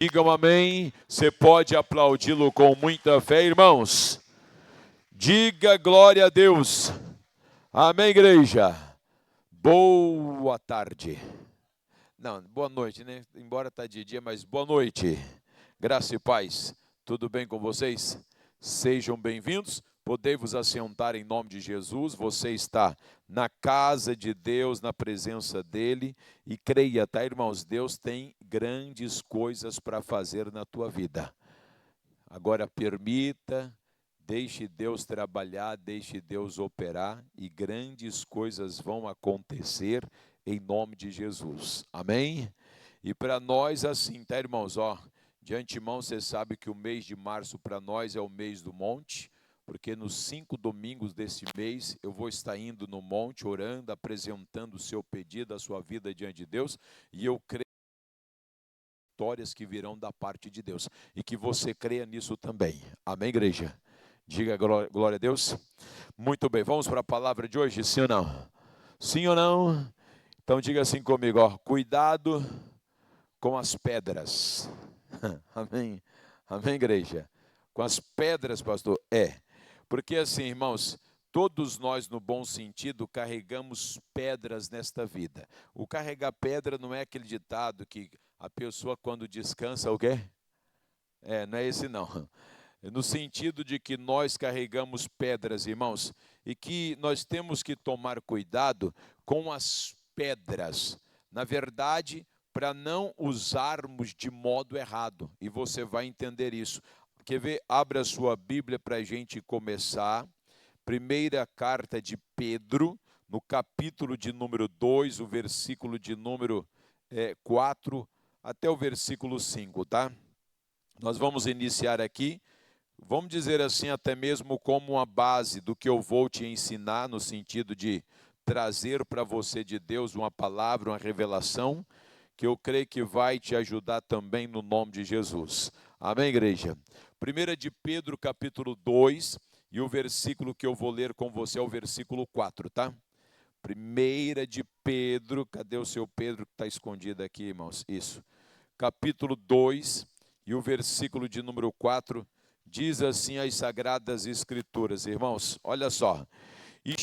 Digam amém. Você pode aplaudi-lo com muita fé, irmãos. Diga glória a Deus. Amém, igreja. Boa tarde. Não, boa noite, né? Embora está de dia, mas boa noite. Graça e paz. Tudo bem com vocês? Sejam bem-vindos. Podei-vos assentar em nome de Jesus. Você está na casa de Deus, na presença dEle. E creia, tá, irmãos? Deus tem grandes coisas para fazer na tua vida. Agora permita, deixe Deus trabalhar, deixe Deus operar. E grandes coisas vão acontecer em nome de Jesus. Amém? E para nós assim, tá, irmãos? De antemão você sabe que o mês de março para nós é o mês do monte, porque nos 5 domingos desse mês eu vou estar indo no monte, orando, apresentando o seu pedido, a sua vida diante de Deus, e eu creio em vitórias que virão da parte de Deus, e que você creia nisso também. Amém, igreja? Diga glória a Deus. Muito bem, vamos para a palavra de hoje, sim ou não? Sim ou não? Então diga assim comigo, cuidado com as pedras. Amém? Amém, igreja? Com as pedras, pastor? Porque assim, irmãos, todos nós, no bom sentido, carregamos pedras nesta vida. O carregar pedra não é aquele ditado que a pessoa, quando descansa, o quê? Não é esse não. No sentido de que nós carregamos pedras, irmãos, e que nós temos que tomar cuidado com as pedras. Na verdade, para não usarmos de modo errado. E você vai entender isso. Quer ver? Abra a sua Bíblia para a gente começar. Primeira carta de Pedro, no capítulo de número 2, o versículo de número 4 até o versículo 5, tá? Nós vamos iniciar aqui. Vamos dizer assim, até mesmo como uma base do que eu vou te ensinar, no sentido de trazer para você de Deus uma palavra, uma revelação, que eu creio que vai te ajudar também no nome de Jesus. Amém, igreja? 1 de Pedro, capítulo 2, e o versículo que eu vou ler com você é o versículo 4, tá? 1 de Pedro, cadê o seu Pedro que está escondido aqui, irmãos? Isso. Capítulo 2, e o versículo de número 4, diz assim as Sagradas Escrituras, irmãos, olha só. E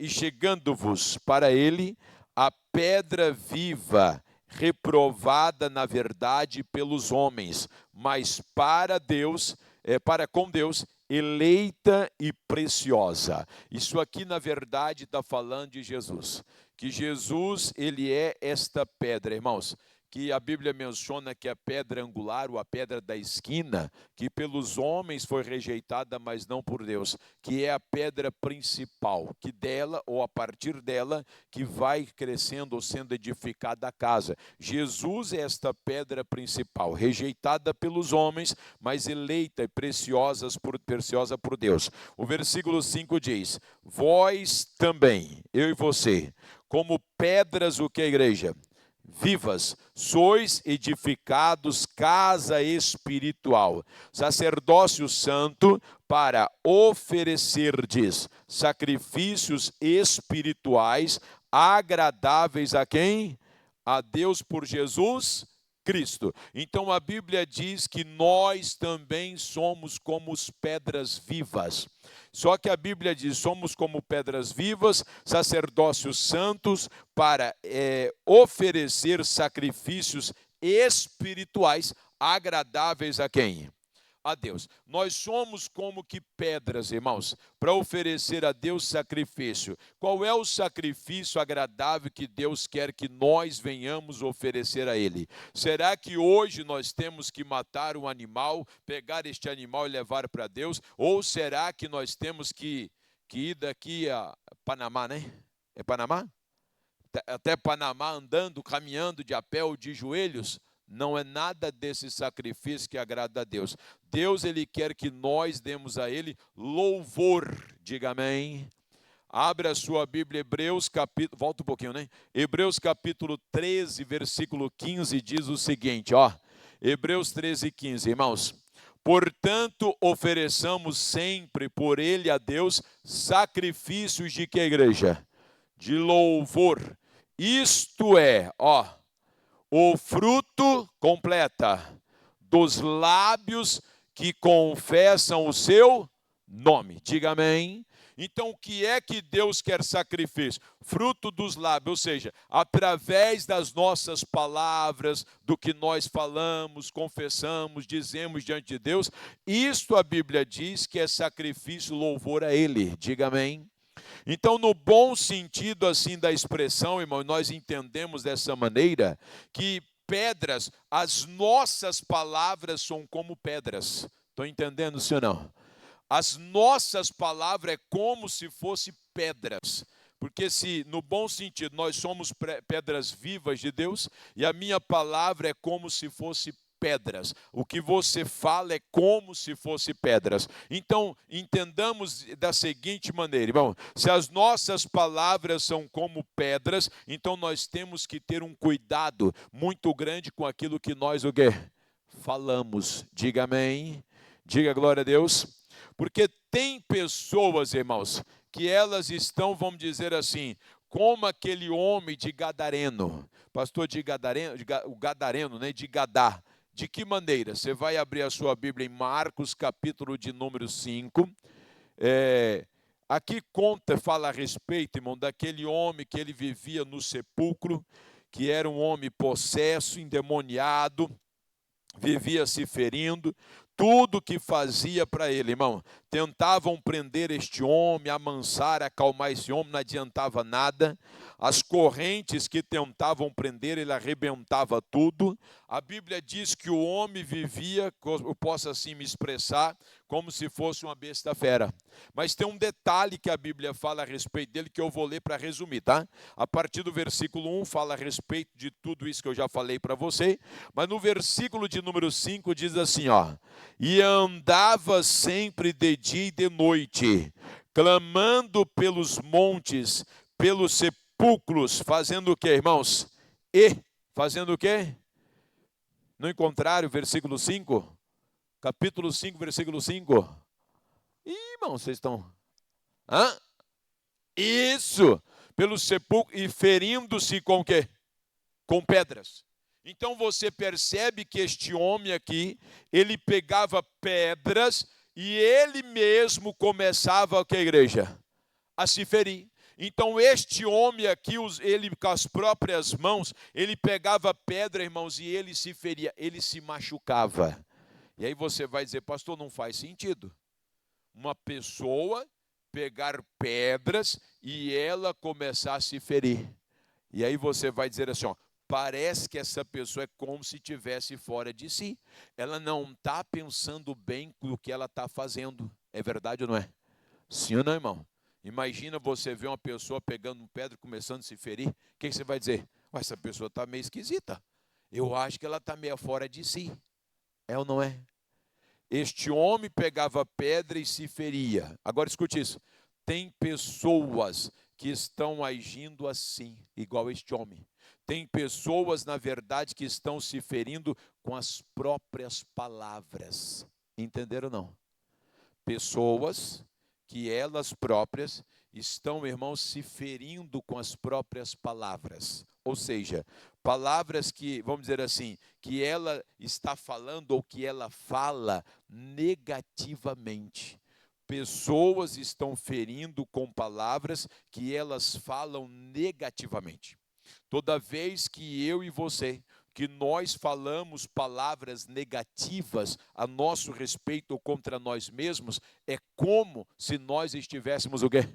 chegando-vos para ele a pedra viva, reprovada na verdade pelos homens, mas para Deus, para com Deus, eleita e preciosa. Isso aqui, na verdade, está falando de Jesus. Que Jesus, ele é esta pedra, irmãos, que a Bíblia menciona que a pedra angular, ou a pedra da esquina, que pelos homens foi rejeitada, mas não por Deus, que é a pedra principal, que dela, ou a partir dela, que vai crescendo ou sendo edificada a casa. Jesus é esta pedra principal, rejeitada pelos homens, mas eleita e preciosa por Deus. O versículo 5 diz: vós também, eu e você, como pedras, o que, igreja? Vivas, sois edificados casa espiritual, sacerdócio santo, para oferecerdes sacrifícios espirituais agradáveis a quem? A Deus por Jesus Cristo. Então a Bíblia diz que nós também somos como as pedras vivas. Só que a Bíblia diz, somos como pedras vivas, sacerdócios santos, para oferecer sacrifícios espirituais agradáveis a quem? A Deus. Nós somos como que pedras, irmãos, para oferecer a Deus sacrifício. Qual é o sacrifício agradável que Deus quer que nós venhamos oferecer a Ele? Será que hoje nós temos que matar um animal, pegar este animal e levar para Deus? Ou será que nós temos que ir daqui a Panamá, né? É Panamá? Até Panamá, andando, caminhando de a pé ou de joelhos? Não é nada desse sacrifício que agrada a Deus. Deus, Ele quer que nós demos a Ele louvor. Diga amém. Abre a sua Bíblia, Hebreus capítulo, volta um pouquinho, né? Hebreus capítulo 13, versículo 15, diz o seguinte, Hebreus 13, 15, irmãos. Portanto, ofereçamos sempre por Ele a Deus sacrifícios de que, igreja? De louvor. Isto é, o fruto, completa, dos lábios que confessam o seu nome. Diga amém. Então, o que é que Deus quer sacrifício? Fruto dos lábios, ou seja, através das nossas palavras, do que nós falamos, confessamos, dizemos diante de Deus, isto a Bíblia diz que é sacrifício, louvor a Ele. Diga amém. Então, no bom sentido assim da expressão, irmão, nós entendemos dessa maneira que pedras, as nossas palavras são como pedras. Estão entendendo, sim ou não? As nossas palavras é como se fossem pedras. Porque se, no bom sentido, nós somos pedras vivas de Deus, e a minha palavra é como se fosse pedras. O que você fala é como se fosse pedras. Então, entendamos da seguinte maneira, irmão, se as nossas palavras são como pedras, então nós temos que ter um cuidado muito grande com aquilo que nós o quê? Falamos. Diga amém. Diga glória a Deus. Porque tem pessoas, irmãos, que elas estão, vamos dizer assim, como aquele homem de Gadareno, pastor de Gadareno, o Gadareno, né, de Gadá. De que maneira? Você vai abrir a sua Bíblia em Marcos, capítulo de número 5. Aqui fala a respeito, irmão, daquele homem que ele vivia no sepulcro, que era um homem possesso, endemoniado, vivia se ferindo. Tudo que fazia para ele, irmão, tentavam prender este homem, amansar, acalmar esse homem, não adiantava nada. As correntes que tentavam prender, ele arrebentava tudo. A Bíblia diz que o homem vivia, eu posso assim me expressar, como se fosse uma besta fera. Mas tem um detalhe que a Bíblia fala a respeito dele, que eu vou ler para resumir, tá? A partir do versículo 1 fala a respeito de tudo isso que eu já falei para você, mas no versículo de número 5 diz assim, ó: e andava sempre de dia e de noite, clamando pelos montes, pelos sepulcros, fazendo o que, irmãos? Fazendo o que? Não encontraram o versículo 5? Capítulo 5, versículo 5. Ih, irmão, vocês estão... Hã? Isso! Pelo sepulcro, e ferindo-se com o quê? Com pedras. Então você percebe que este homem aqui, ele pegava pedras e ele mesmo começava, o que, igreja? A se ferir. Então este homem aqui, ele com as próprias mãos, ele pegava pedra, irmãos, e ele se feria, ele se machucava. E aí você vai dizer, pastor, não faz sentido. Uma pessoa pegar pedras e ela começar a se ferir. E aí você vai dizer assim, ó, parece que essa pessoa é como se estivesse fora de si. Ela não está pensando bem no que ela está fazendo. É verdade ou não é? Sim ou não, irmão? Imagina você ver uma pessoa pegando um pedra e começando a se ferir. O que você vai dizer? Essa pessoa está meio esquisita. Eu acho que ela está meio fora de si. É ou não é? Este homem pegava pedra e se feria. Agora escute isso. Tem pessoas que estão agindo assim, igual este homem. Tem pessoas, na verdade, que estão se ferindo com as próprias palavras. Entenderam ou não? Pessoas que elas próprias estão, irmãos, se ferindo com as próprias palavras. Ou seja, palavras que, vamos dizer assim, que ela está falando ou que ela fala negativamente. Pessoas estão ferindo com palavras que elas falam negativamente. Toda vez que eu e você, que nós falamos palavras negativas a nosso respeito ou contra nós mesmos, é como se nós estivéssemos o quê?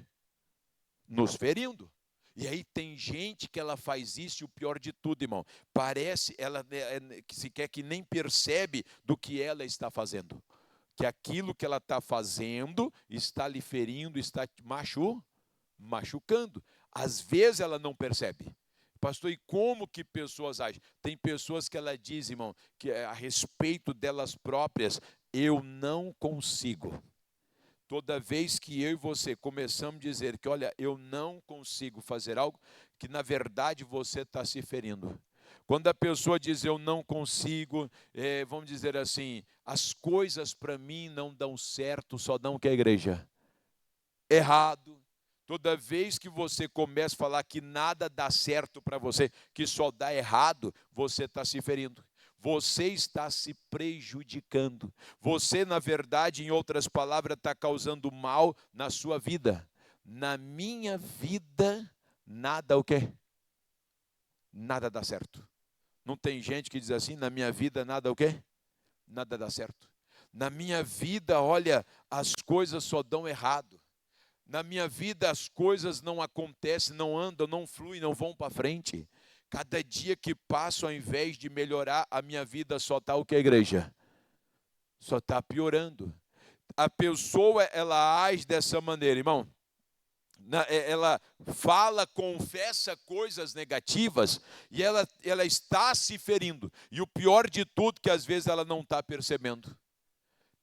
Nos ferindo. E aí tem gente que ela faz isso, e o pior de tudo, irmão, parece ela que sequer que nem percebe do que ela está fazendo. Que aquilo que ela está fazendo está lhe ferindo, está machucando. Às vezes ela não percebe. Pastor, e como que pessoas agem? Tem pessoas que ela diz, irmão, que a respeito delas próprias, eu não consigo. Toda vez que eu e você começamos a dizer que, olha, eu não consigo fazer algo, que na verdade você está se ferindo. Quando a pessoa diz eu não consigo, vamos dizer assim, as coisas para mim não dão certo, só dão o que a igreja? Errado. Toda vez que você começa a falar que nada dá certo para você, que só dá errado, você está se ferindo. Você está se prejudicando. Você, na verdade, em outras palavras, está causando mal na sua vida. Na minha vida, nada o quê? Nada dá certo. Não tem gente que diz assim, na minha vida nada o quê? Nada dá certo. Na minha vida, olha, as coisas só dão errado. Na minha vida as coisas não acontecem, não andam, não fluem, não vão para frente. Cada dia que passa, ao invés de melhorar, a minha vida só está o que, igreja? Só está piorando. A pessoa, ela age dessa maneira, irmão. Ela fala, confessa coisas negativas e ela está se ferindo. E o pior de tudo, que às vezes ela não está percebendo.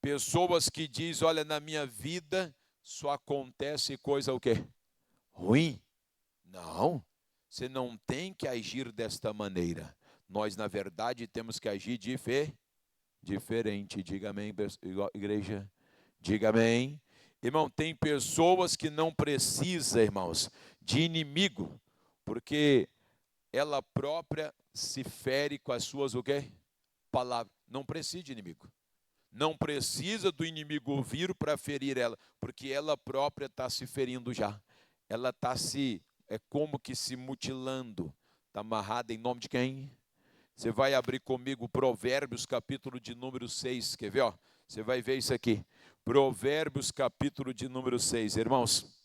Pessoas que dizem, olha, na minha vida só acontece coisa o quê? Ruim. Não, você não tem que agir desta maneira. Nós, na verdade, temos que agir diferente. Diga amém, igreja. Diga amém. Irmão, tem pessoas que não precisam, irmãos, de inimigo, porque ela própria se fere com as suas o quê? Palavras. Não precisa de inimigo. Não precisa do inimigo vir para ferir ela, porque ela própria está se ferindo já. Ela está como que se mutilando. Está amarrada em nome de quem? Você vai abrir comigo Provérbios, capítulo de número 6. Quer ver? Ó? Você vai ver isso aqui. Provérbios, capítulo de número 6. Irmãos,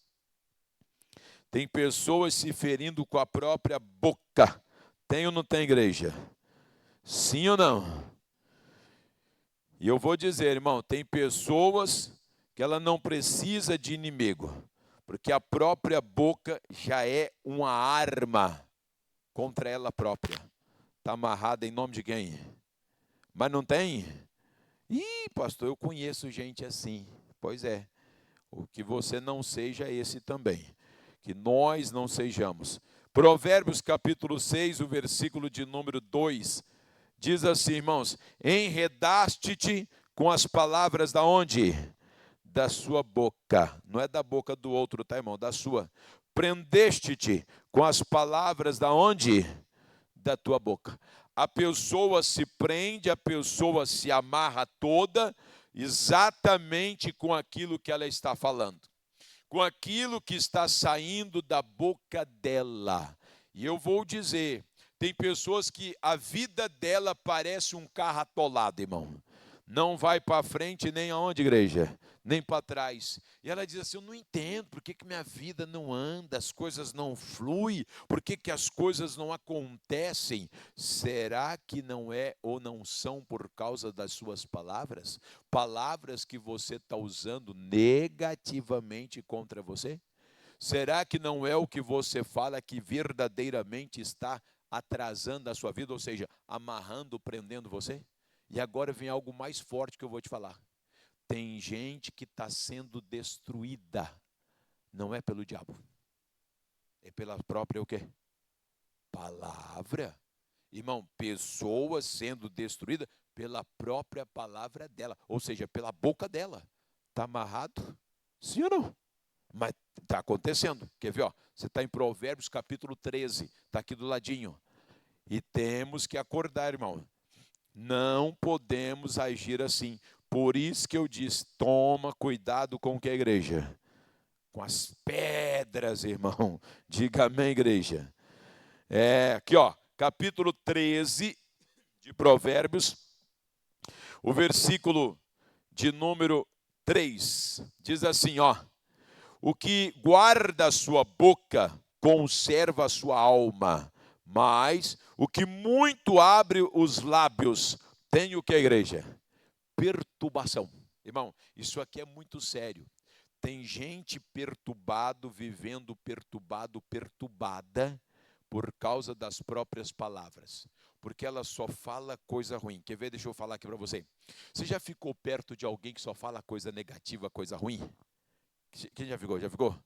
tem pessoas se ferindo com a própria boca. Tem ou não tem, igreja? Sim ou não? E eu vou dizer, irmão, tem pessoas que ela não precisa de inimigo, porque a própria boca já é uma arma contra ela própria. Está amarrada em nome de quem? Mas não tem? Ih, pastor, eu conheço gente assim. Pois é, o que você não seja esse também, que nós não sejamos. Provérbios capítulo 6, o versículo de número 2, diz assim, irmãos, enredaste-te com as palavras da onde? Da sua boca, não é da boca do outro, tá, irmão? Da sua. Prendeste-te com as palavras da onde? Da tua boca. A pessoa se prende, a pessoa se amarra toda, exatamente com aquilo que ela está falando, com aquilo que está saindo da boca dela. E eu vou dizer, tem pessoas que a vida dela parece um carro atolado, irmão. Não vai para frente nem aonde, igreja? Nem para trás. E ela diz assim, eu não entendo, por que minha vida não anda, as coisas não fluem, por que as coisas não acontecem? Será que não é ou não são por causa das suas palavras? Palavras que você está usando negativamente contra você? Será que não é o que você fala que verdadeiramente está atrasando a sua vida, ou seja, amarrando, prendendo você? E agora vem algo mais forte que eu vou te falar. Tem gente que está sendo destruída, não é pelo diabo, é pela própria o quê? Palavra. Irmão, pessoas sendo destruídas pela própria palavra dela, ou seja, pela boca dela. Está amarrado? Sim ou não? Mas está acontecendo. Quer ver? Ó? Você está em Provérbios capítulo 13, está aqui do ladinho. E temos que acordar, irmão. Não podemos agir assim. Por isso que eu disse, toma cuidado com o que é igreja? Com as pedras, irmão. Diga amém, igreja. Aqui, ó, capítulo 13 de Provérbios, o versículo de número 3. Diz assim, ó. O que guarda a sua boca conserva a sua alma, mas o que muito abre os lábios tem o que, igreja? Perturbação. Irmão, isso aqui é muito sério. Tem gente perturbado, vivendo perturbado, perturbada por causa das próprias palavras, porque ela só fala coisa ruim. Quer ver? Deixa eu falar aqui para você. Você já ficou perto de alguém que só fala coisa negativa, coisa ruim? Quem já ficou? Já ficou?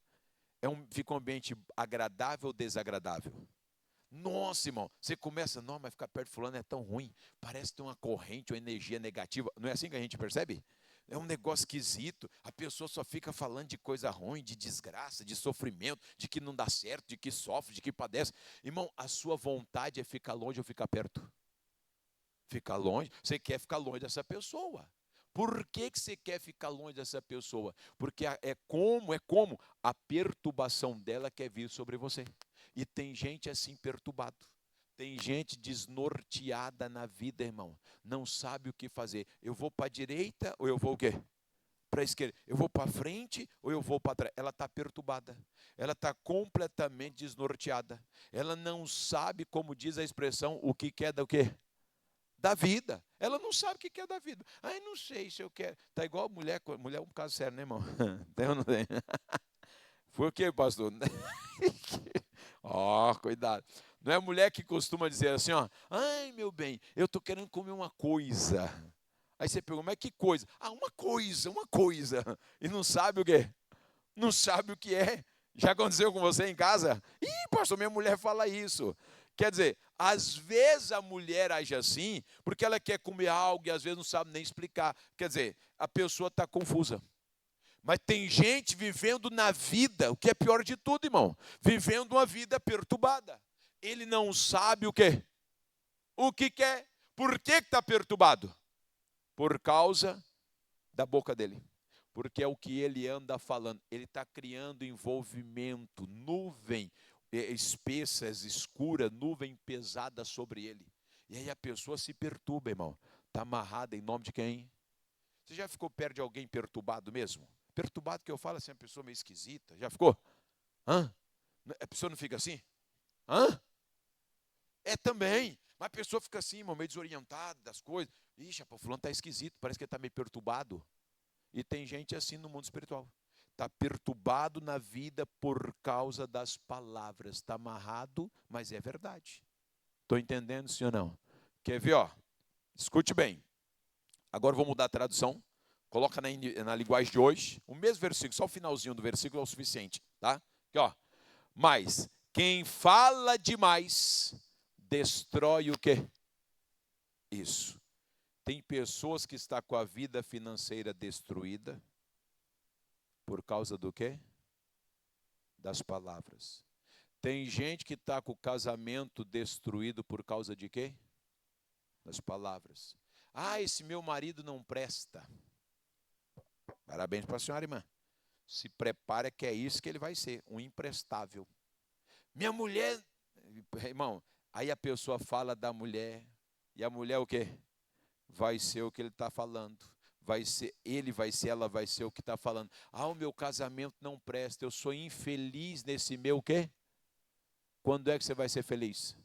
Fica um ambiente agradável ou desagradável? Nossa, irmão, você começa, não, mas ficar perto de fulano é tão ruim, parece ter uma corrente, uma energia negativa. Não é assim que a gente percebe? É um negócio esquisito. A pessoa só fica falando de coisa ruim, de desgraça, de sofrimento, de que não dá certo, de que sofre, de que padece. Irmão, a sua vontade é ficar longe ou ficar perto? Ficar longe. Você quer ficar longe dessa pessoa. Por que você quer ficar longe dessa pessoa? Porque é como a perturbação dela quer vir sobre você. E tem gente assim perturbado. Tem gente desnorteada na vida, irmão. Não sabe o que fazer. Eu vou para a direita ou eu vou o quê? Para a esquerda. Eu vou para frente ou eu vou para trás? Ela está perturbada. Ela está completamente desnorteada. Ela não sabe, como diz a expressão, o que quer do quê? Da vida. Ela não sabe o que quer da vida. Ai, não sei se eu quero. Está igual mulher. Mulher é um caso sério, né, irmão? Tem ou não tem? Foi o quê, pastor? Ó, cuidado. Não é a mulher que costuma dizer assim, ó, ai, meu bem, eu estou querendo comer uma coisa. Aí você pergunta, mas que coisa? Ah, uma coisa. E não sabe o quê? Não sabe o que é. Já aconteceu com você em casa? Ih, pastor, minha mulher fala isso. Quer dizer, às vezes a mulher age assim, porque ela quer comer algo e às vezes não sabe nem explicar. Quer dizer, a pessoa está confusa. Mas tem gente vivendo na vida, o que é pior de tudo, irmão, vivendo uma vida perturbada. Ele não sabe o quê? O que quer. Por que está perturbado? Por causa da boca dele. Porque é o que ele anda falando. Ele está criando envolvimento, nuvem espessas, escura, nuvem pesada sobre ele. E aí a pessoa se perturba, irmão. Está amarrada em nome de quem? Você já ficou perto de alguém perturbado mesmo? Perturbado que eu falo assim, uma pessoa meio esquisita. Já ficou? Hã? A pessoa não fica assim? Hã? É também. Mas a pessoa fica assim, irmão, meio desorientada das coisas. Ixi, o fulano está esquisito, parece que ele está meio perturbado. E tem gente assim no mundo espiritual. Está perturbado na vida por causa das palavras. Está amarrado, mas é verdade. Estou entendendo, sim ou não? Quer ver, ó? Escute bem. Agora vou mudar a tradução. Coloca na linguagem de hoje. O mesmo versículo, só o finalzinho do versículo é o suficiente. Tá? Aqui, ó. Mas quem fala demais destrói o quê? Isso. Tem pessoas que estão com a vida financeira destruída por causa do quê? Das palavras. Tem gente que está com o casamento destruído por causa de quê? Das palavras. Ah, esse meu marido não presta. Parabéns para a senhora, irmã. Se prepara que é isso que ele vai ser, um imprestável. Minha mulher, irmão, aí a pessoa fala da mulher, e a mulher o quê? Vai ser o que ele está falando. Vai ser, ele vai ser, ela vai ser o que está falando. Ah, o meu casamento não presta, eu sou infeliz nesse meu o quê? Quando é que você vai ser feliz?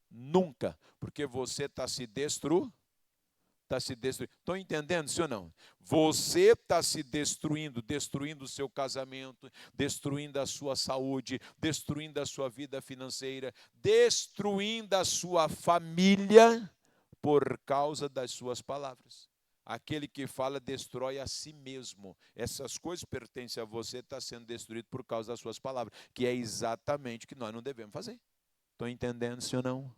Nunca, porque você está se destruindo. Estão entendendo, sim ou não? Você está se destruindo o seu casamento, destruindo a sua saúde, destruindo a sua vida financeira, destruindo a sua família por causa das suas palavras. Aquele que fala destrói a si mesmo. Essas coisas pertencem a você, está sendo destruído por causa das suas palavras, que é exatamente o que nós não devemos fazer. Estão entendendo, sim ou não?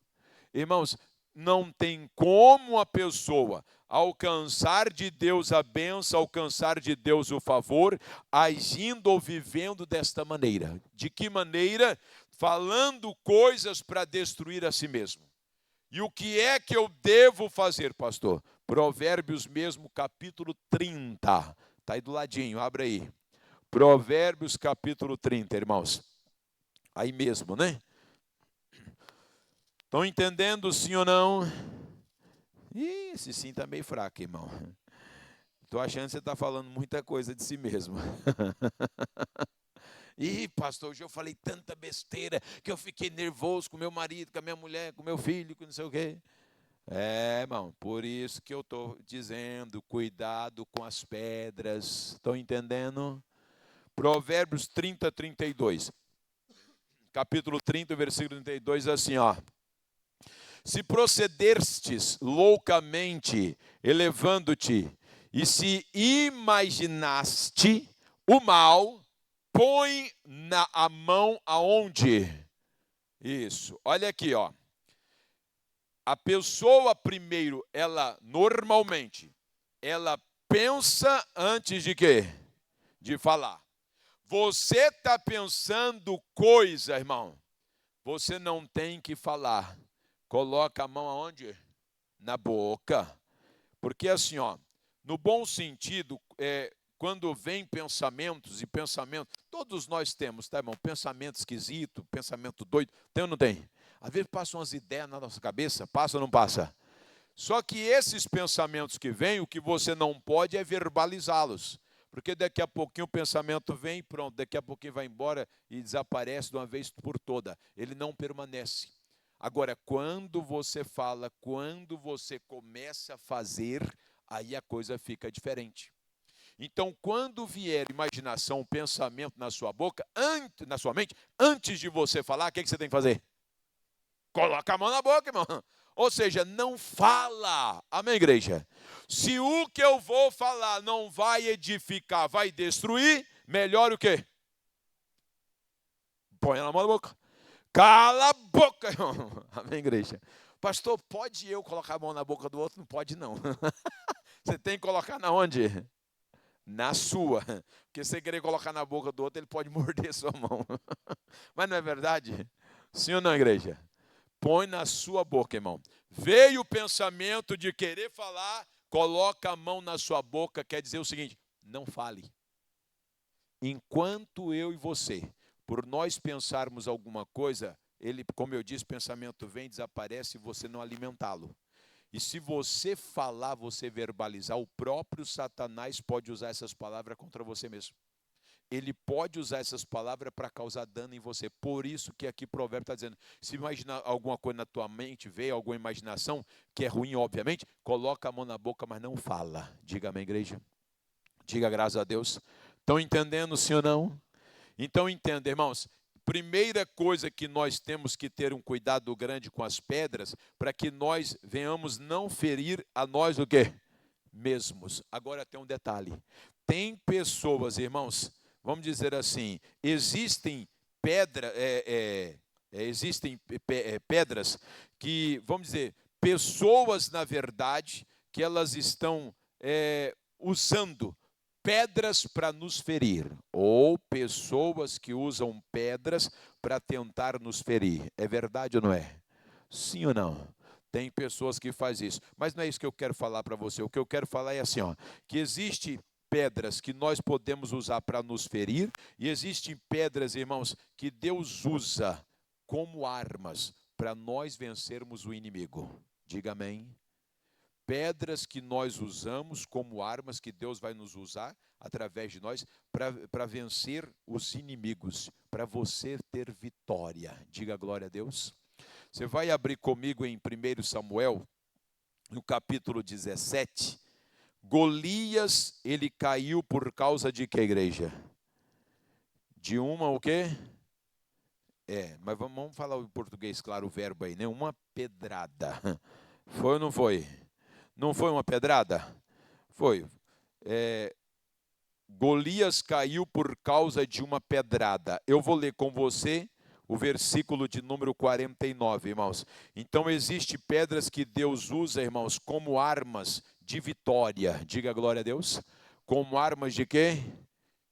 Irmãos, não tem como a pessoa alcançar de Deus a bênção, alcançar de Deus o favor, agindo ou vivendo desta maneira. De que maneira? Falando coisas para destruir a si mesmo. E o que é que eu devo fazer, pastor? Provérbios mesmo, capítulo 30. Está aí do ladinho, abre aí. Provérbios, capítulo 30, irmãos. Aí mesmo, né? Estão entendendo sim ou não? Ih, esse sim está meio fraco, irmão. Estou achando que você está falando muita coisa de si mesmo. Ih, pastor, hoje eu falei tanta besteira que eu fiquei nervoso com meu marido, com a minha mulher, com meu filho, com não sei o quê. É, irmão, por isso que eu estou dizendo, cuidado com as pedras. Estão entendendo? Provérbios 30, 32. Capítulo 30, versículo 32, assim, ó. Se procederstes loucamente, elevando-te, e se imaginaste o mal, põe a mão aonde? Isso, olha aqui, ó. A pessoa primeiro, ela normalmente, ela pensa antes de quê? De falar. Você está pensando coisa, irmão, você não tem que falar. Coloca a mão aonde? Na boca. Porque assim, ó, no bom sentido, quando vem pensamentos, todos nós temos, tá, irmão? Pensamento esquisito, pensamento doido, tem ou não tem? Às vezes passam umas ideias na nossa cabeça, passa ou não passa? Só que esses pensamentos que vêm, o que você não pode é verbalizá-los. Porque daqui a pouquinho o pensamento vem e pronto, daqui a pouquinho vai embora e desaparece de uma vez por toda. Ele não permanece. Agora, quando você fala, quando você começa a fazer, aí a coisa fica diferente. Então, quando vier imaginação, pensamento na sua boca, na sua mente, antes de você falar, o que você tem que fazer? Coloca a mão na boca, irmão. Ou seja, não fala. Amém, igreja? Se o que eu vou falar não vai edificar, vai destruir, melhor o quê? Põe a mão na boca. Cala a boca, irmão. Amém, igreja? Pastor, pode eu colocar a mão na boca do outro? Não pode, não. Você tem que colocar na onde? Na sua. Porque se você querer colocar na boca do outro, ele pode morder sua mão. Mas não é verdade? Sim ou não, igreja? Põe na sua boca, irmão. Veio o pensamento de querer falar, coloca a mão na sua boca, quer dizer o seguinte, não fale. Enquanto eu e você, por nós pensarmos alguma coisa, ele, como eu disse, pensamento vem, desaparece, e você não alimentá-lo. E se você falar, você verbalizar, o próprio Satanás pode usar essas palavras contra você mesmo. Ele pode usar essas palavras para causar dano em você. Por isso que aqui o provérbio está dizendo, se imaginar alguma coisa na tua mente, veio alguma imaginação, que é ruim, obviamente, coloca a mão na boca, mas não fala. Diga amém, igreja. Diga graças a Deus. Estão entendendo, sim ou não? Então entenda, irmãos. Primeira coisa que nós temos que ter um cuidado grande com as pedras, para que nós venhamos não ferir a nós o quê? Mesmos. Agora tem um detalhe. Tem pessoas, irmãos, vamos dizer assim, existem pedras que, vamos dizer, pessoas, na verdade, que elas estão usando pedras para nos ferir, ou pessoas que usam pedras para tentar nos ferir. É verdade ou não é? Sim ou não? Tem pessoas que fazem isso, mas não é isso que eu quero falar para você. O que eu quero falar é assim, ó, que existe pedras que nós podemos usar para nos ferir, e existem pedras, irmãos, que Deus usa como armas para nós vencermos o inimigo. Diga amém. Pedras que nós usamos como armas que Deus vai nos usar através de nós para vencer os inimigos, para você ter vitória. Diga glória a Deus. Você vai abrir comigo em 1 Samuel, no capítulo 17. Golias, ele caiu por causa de que, igreja? De uma o quê? Mas vamos falar em português, claro, o verbo aí, né? Uma pedrada. Foi ou não foi? Não foi uma pedrada? Foi. Golias caiu por causa de uma pedrada. Eu vou ler com você o versículo de número 49, irmãos. Então, existem pedras que Deus usa, irmãos, como armas de vitória. Diga glória a Deus. Como armas de quê?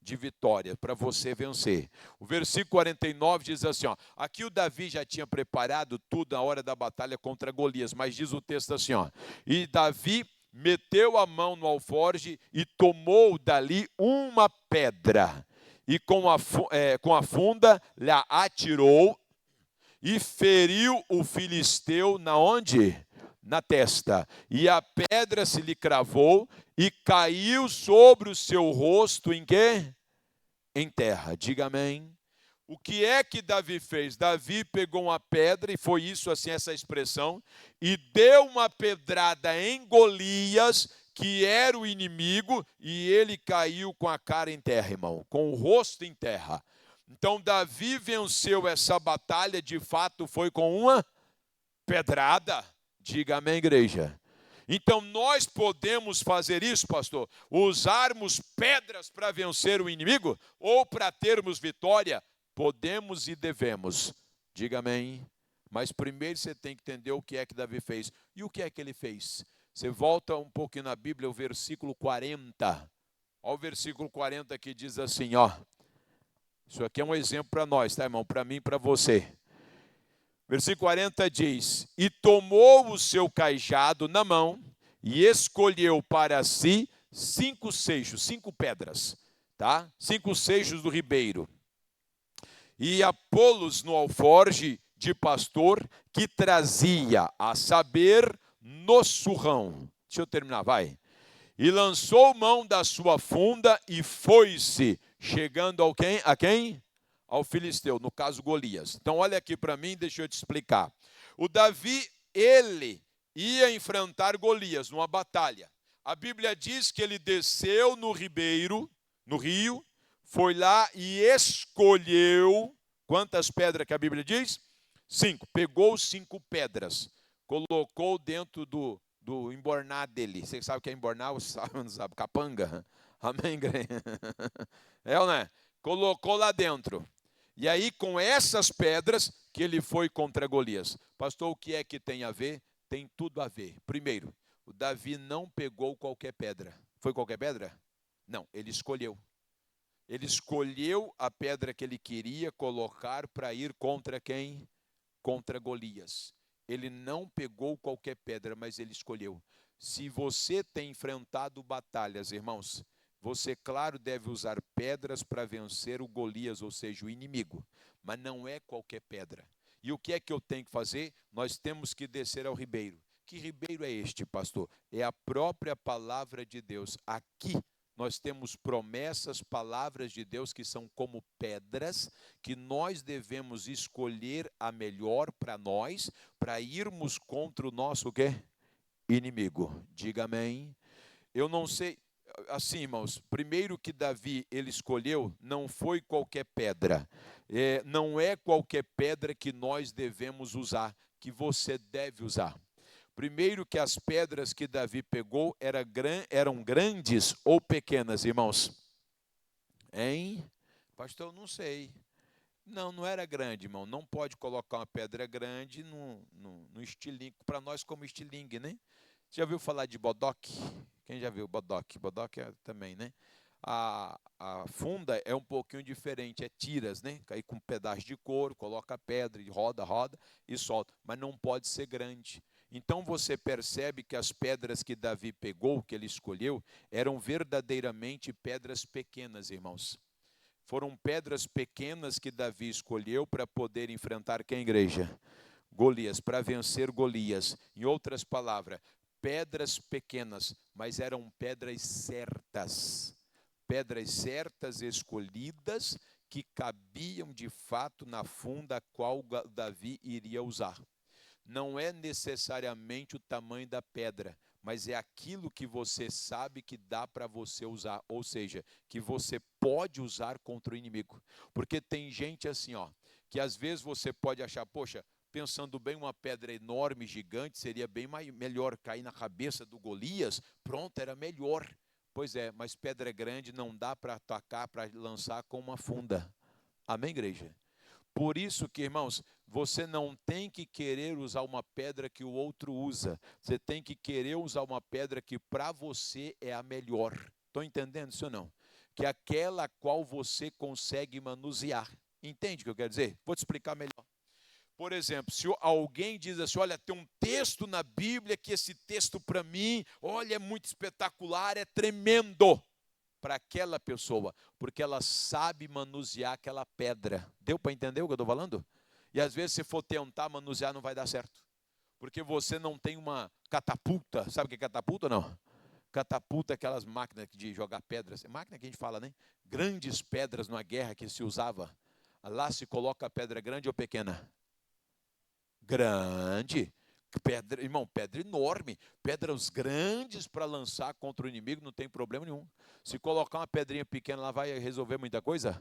De vitória, para você vencer. O versículo 49 diz assim, ó, aqui o Davi já tinha preparado tudo na hora da batalha contra Golias, mas diz o texto assim, ó, e Davi meteu a mão no alforje e tomou dali uma pedra, e com a funda lhe atirou e feriu o filisteu na onde? Na testa. E a pedra se lhe cravou e caiu sobre o seu rosto em quê? Em terra. Diga amém. O que é que Davi fez? Davi pegou uma pedra, e foi isso assim, essa expressão, e deu uma pedrada em Golias, que era o inimigo, e ele caiu com a cara em terra, irmão, com o rosto em terra. Então Davi venceu essa batalha, de fato foi com uma pedrada. Diga amém, igreja. Então nós podemos fazer isso, pastor, usarmos pedras para vencer o inimigo ou para termos vitória. Podemos e devemos. Diga amém. Mas primeiro você tem que entender o que é que Davi fez. E o que é que ele fez? Você volta um pouquinho na Bíblia, o versículo 40. Olha o versículo 40 que diz assim, ó. Isso aqui é um exemplo para nós, tá, irmão? Para mim e para você. Versículo 40 diz: E tomou o seu cajado na mão e escolheu para si 5 seixos, 5 pedras, tá? 5 seixos do ribeiro. E a pô-los no alforje de pastor que trazia, a saber, no surrão. Deixa eu terminar, vai. E lançou mão da sua funda e foi-se, chegando ao quem? A quem? Ao filisteu, no caso Golias. Então olha aqui para mim, deixa eu te explicar. O Davi, ele ia enfrentar Golias numa batalha. A Bíblia diz que ele desceu no ribeiro, no rio, foi lá e escolheu, quantas pedras que a Bíblia diz? 5. Pegou 5 pedras, colocou dentro do embornar dele. Você sabe o que é embornar? Você sabe, não sabe? Capanga. Amém, igreja? É ou não é? Colocou lá dentro. E aí, com essas pedras, que ele foi contra Golias. Pastor, o que é que tem a ver? Tem tudo a ver. Primeiro, o Davi não pegou qualquer pedra. Foi qualquer pedra? Não, ele escolheu. Ele escolheu a pedra que ele queria colocar para ir contra quem? Contra Golias. Ele não pegou qualquer pedra, mas ele escolheu. Se você tem enfrentado batalhas, irmãos, você, claro, deve usar pedras para vencer o Golias, ou seja, o inimigo. Mas não é qualquer pedra. E o que é que eu tenho que fazer? Nós temos que descer ao ribeiro. Que ribeiro é este, pastor? É a própria palavra de Deus. Aqui nós temos promessas, palavras de Deus que são como pedras, que nós devemos escolher a melhor para nós, para irmos contra o nosso o quê? Inimigo. Diga amém. Eu não sei, assim, irmãos, primeiro que Davi ele escolheu não foi qualquer pedra. Não é qualquer pedra que nós devemos usar, que você deve usar. Primeiro que as pedras que Davi pegou eram grandes ou pequenas, irmãos? Hein? Pastor, eu não sei. Não, não era grande, irmão. Não pode colocar uma pedra grande no estilingue, para nós como estilingue, né? Você já viu falar de bodoque? Quem já viu bodoque? Bodoque também, né? A funda é um pouquinho diferente, é tiras, né? Aí com um pedaço de couro, coloca a pedra, roda e solta. Mas não pode ser grande. Então você percebe que as pedras que Davi pegou, que ele escolheu, eram verdadeiramente pedras pequenas, irmãos. Foram pedras pequenas que Davi escolheu para poder enfrentar quem, igreja? Golias, para vencer Golias. Em outras palavras, pedras pequenas, mas eram pedras certas escolhidas que cabiam de fato na funda a qual Davi iria usar. Não é necessariamente o tamanho da pedra, mas é aquilo que você sabe que dá para você usar, ou seja, que você pode usar contra o inimigo. Porque tem gente assim, ó, que às vezes você pode achar, poxa, pensando bem, uma pedra enorme, gigante, seria bem melhor cair na cabeça do Golias, pronto, era melhor. Pois é, mas pedra grande não dá para atacar, para lançar com uma funda. Amém, igreja? Por isso que, irmãos, você não tem que querer usar uma pedra que o outro usa. Você tem que querer usar uma pedra que para você é a melhor. Estão entendendo isso ou não? Que é aquela qual você consegue manusear. Entende o que eu quero dizer? Vou te explicar melhor. Por exemplo, se alguém diz assim, olha, tem um texto na Bíblia que esse texto para mim, olha, é muito espetacular, é tremendo. Para aquela pessoa, porque ela sabe manusear aquela pedra. Deu para entender o que eu estou falando? E às vezes, se for tentar manusear, não vai dar certo. Porque você não tem uma catapulta. Sabe o que é catapulta ou não? Catapulta é aquelas máquinas de jogar pedras. É máquina que a gente fala, né? Grandes pedras numa guerra que se usava. Lá se coloca a pedra grande ou pequena? Grande. Pedra, irmão, pedra enorme, pedras grandes para lançar contra o inimigo, não tem problema nenhum. Se colocar uma pedrinha pequena lá, vai resolver muita coisa?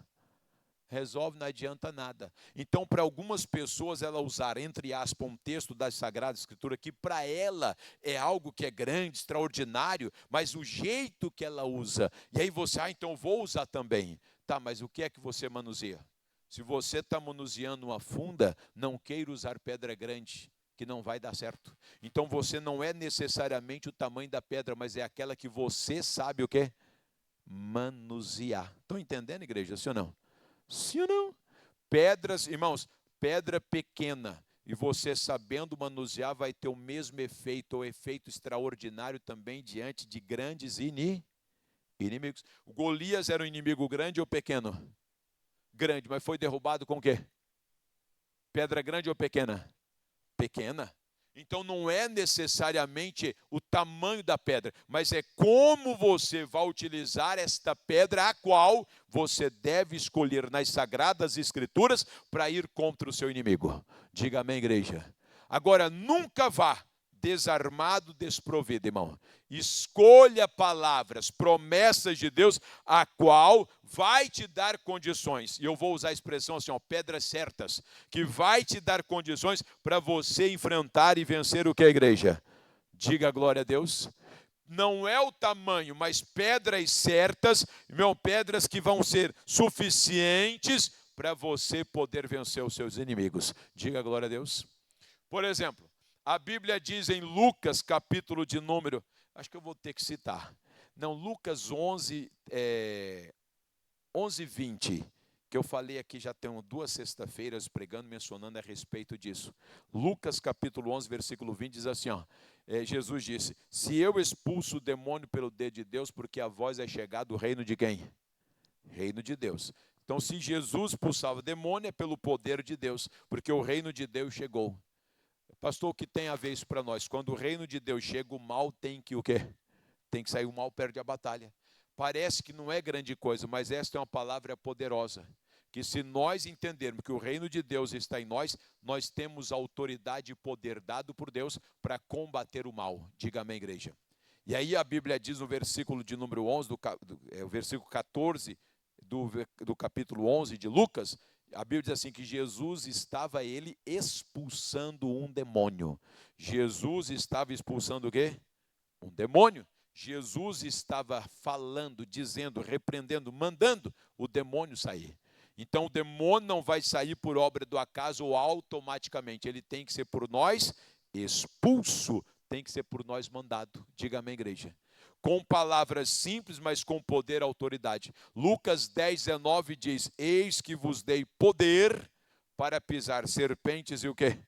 Resolve, não adianta nada. Então, para algumas pessoas, ela usar, entre aspas, um texto da Sagrada Escritura, que para ela é algo que é grande, extraordinário, mas o jeito que ela usa, e aí você, então vou usar também. Tá, mas o que é que você manuseia? Se você está manuseando uma funda, não queira usar pedra grande, que não vai dar certo. Então você não é necessariamente o tamanho da pedra, mas é aquela que você sabe o quê? Manusear. Estão entendendo, igreja? Sim ou não? Sim ou não? Pedras, irmãos, pedra pequena, e você sabendo manusear vai ter o mesmo efeito, ou efeito extraordinário também diante de grandes inimigos. O Golias era um inimigo grande ou pequeno? Grande, mas foi derrubado com o quê? Pedra grande ou pequena? Pequena. Então não é necessariamente o tamanho da pedra, mas é como você vai utilizar esta pedra, a qual você deve escolher nas Sagradas Escrituras para ir contra o seu inimigo. Diga amém, igreja. Agora, nunca vá desarmado, desprovido, irmão. Escolha palavras, promessas de Deus, a qual vai te dar condições. E eu vou usar a expressão assim, ó, pedras certas, que vai te dar condições para você enfrentar e vencer o que, igreja? Diga glória a Deus. Não é o tamanho, mas pedras certas, irmão, pedras que vão ser suficientes para você poder vencer os seus inimigos. Diga glória a Deus. Por exemplo, a Bíblia diz em Lucas, capítulo de número, acho que eu vou ter que citar. Não, Lucas 11, 20, que eu falei aqui, já tenho 2 sexta-feiras pregando, mencionando a respeito disso. Lucas, capítulo 11, versículo 20, diz assim, ó, Jesus disse, se eu expulso o demônio pelo dedo de Deus, porque a vós é chegado o reino de quem? Reino de Deus. Então, se Jesus expulsava o demônio, é pelo poder de Deus, porque o reino de Deus chegou. Pastor, o que tem a ver isso para nós? Quando o reino de Deus chega, o mal tem que o quê? Tem que sair, o mal perde a batalha. Parece que não é grande coisa, mas esta é uma palavra poderosa. Que se nós entendermos que o reino de Deus está em nós, nós temos autoridade e poder dado por Deus para combater o mal. Diga amém, igreja. E aí a Bíblia diz no versículo de número 11, o versículo 14 do capítulo 11 de Lucas, a Bíblia diz assim que Jesus estava expulsando um demônio. Jesus estava expulsando o quê? Um demônio. Jesus estava falando, dizendo, repreendendo, mandando o demônio sair. Então o demônio não vai sair por obra do acaso ou automaticamente. Ele tem que ser por nós expulso, tem que ser por nós mandado. Diga amém, igreja. Com palavras simples, mas com poder e autoridade. Lucas 10, 19 diz, eis que vos dei poder para pisar serpentes e o quê?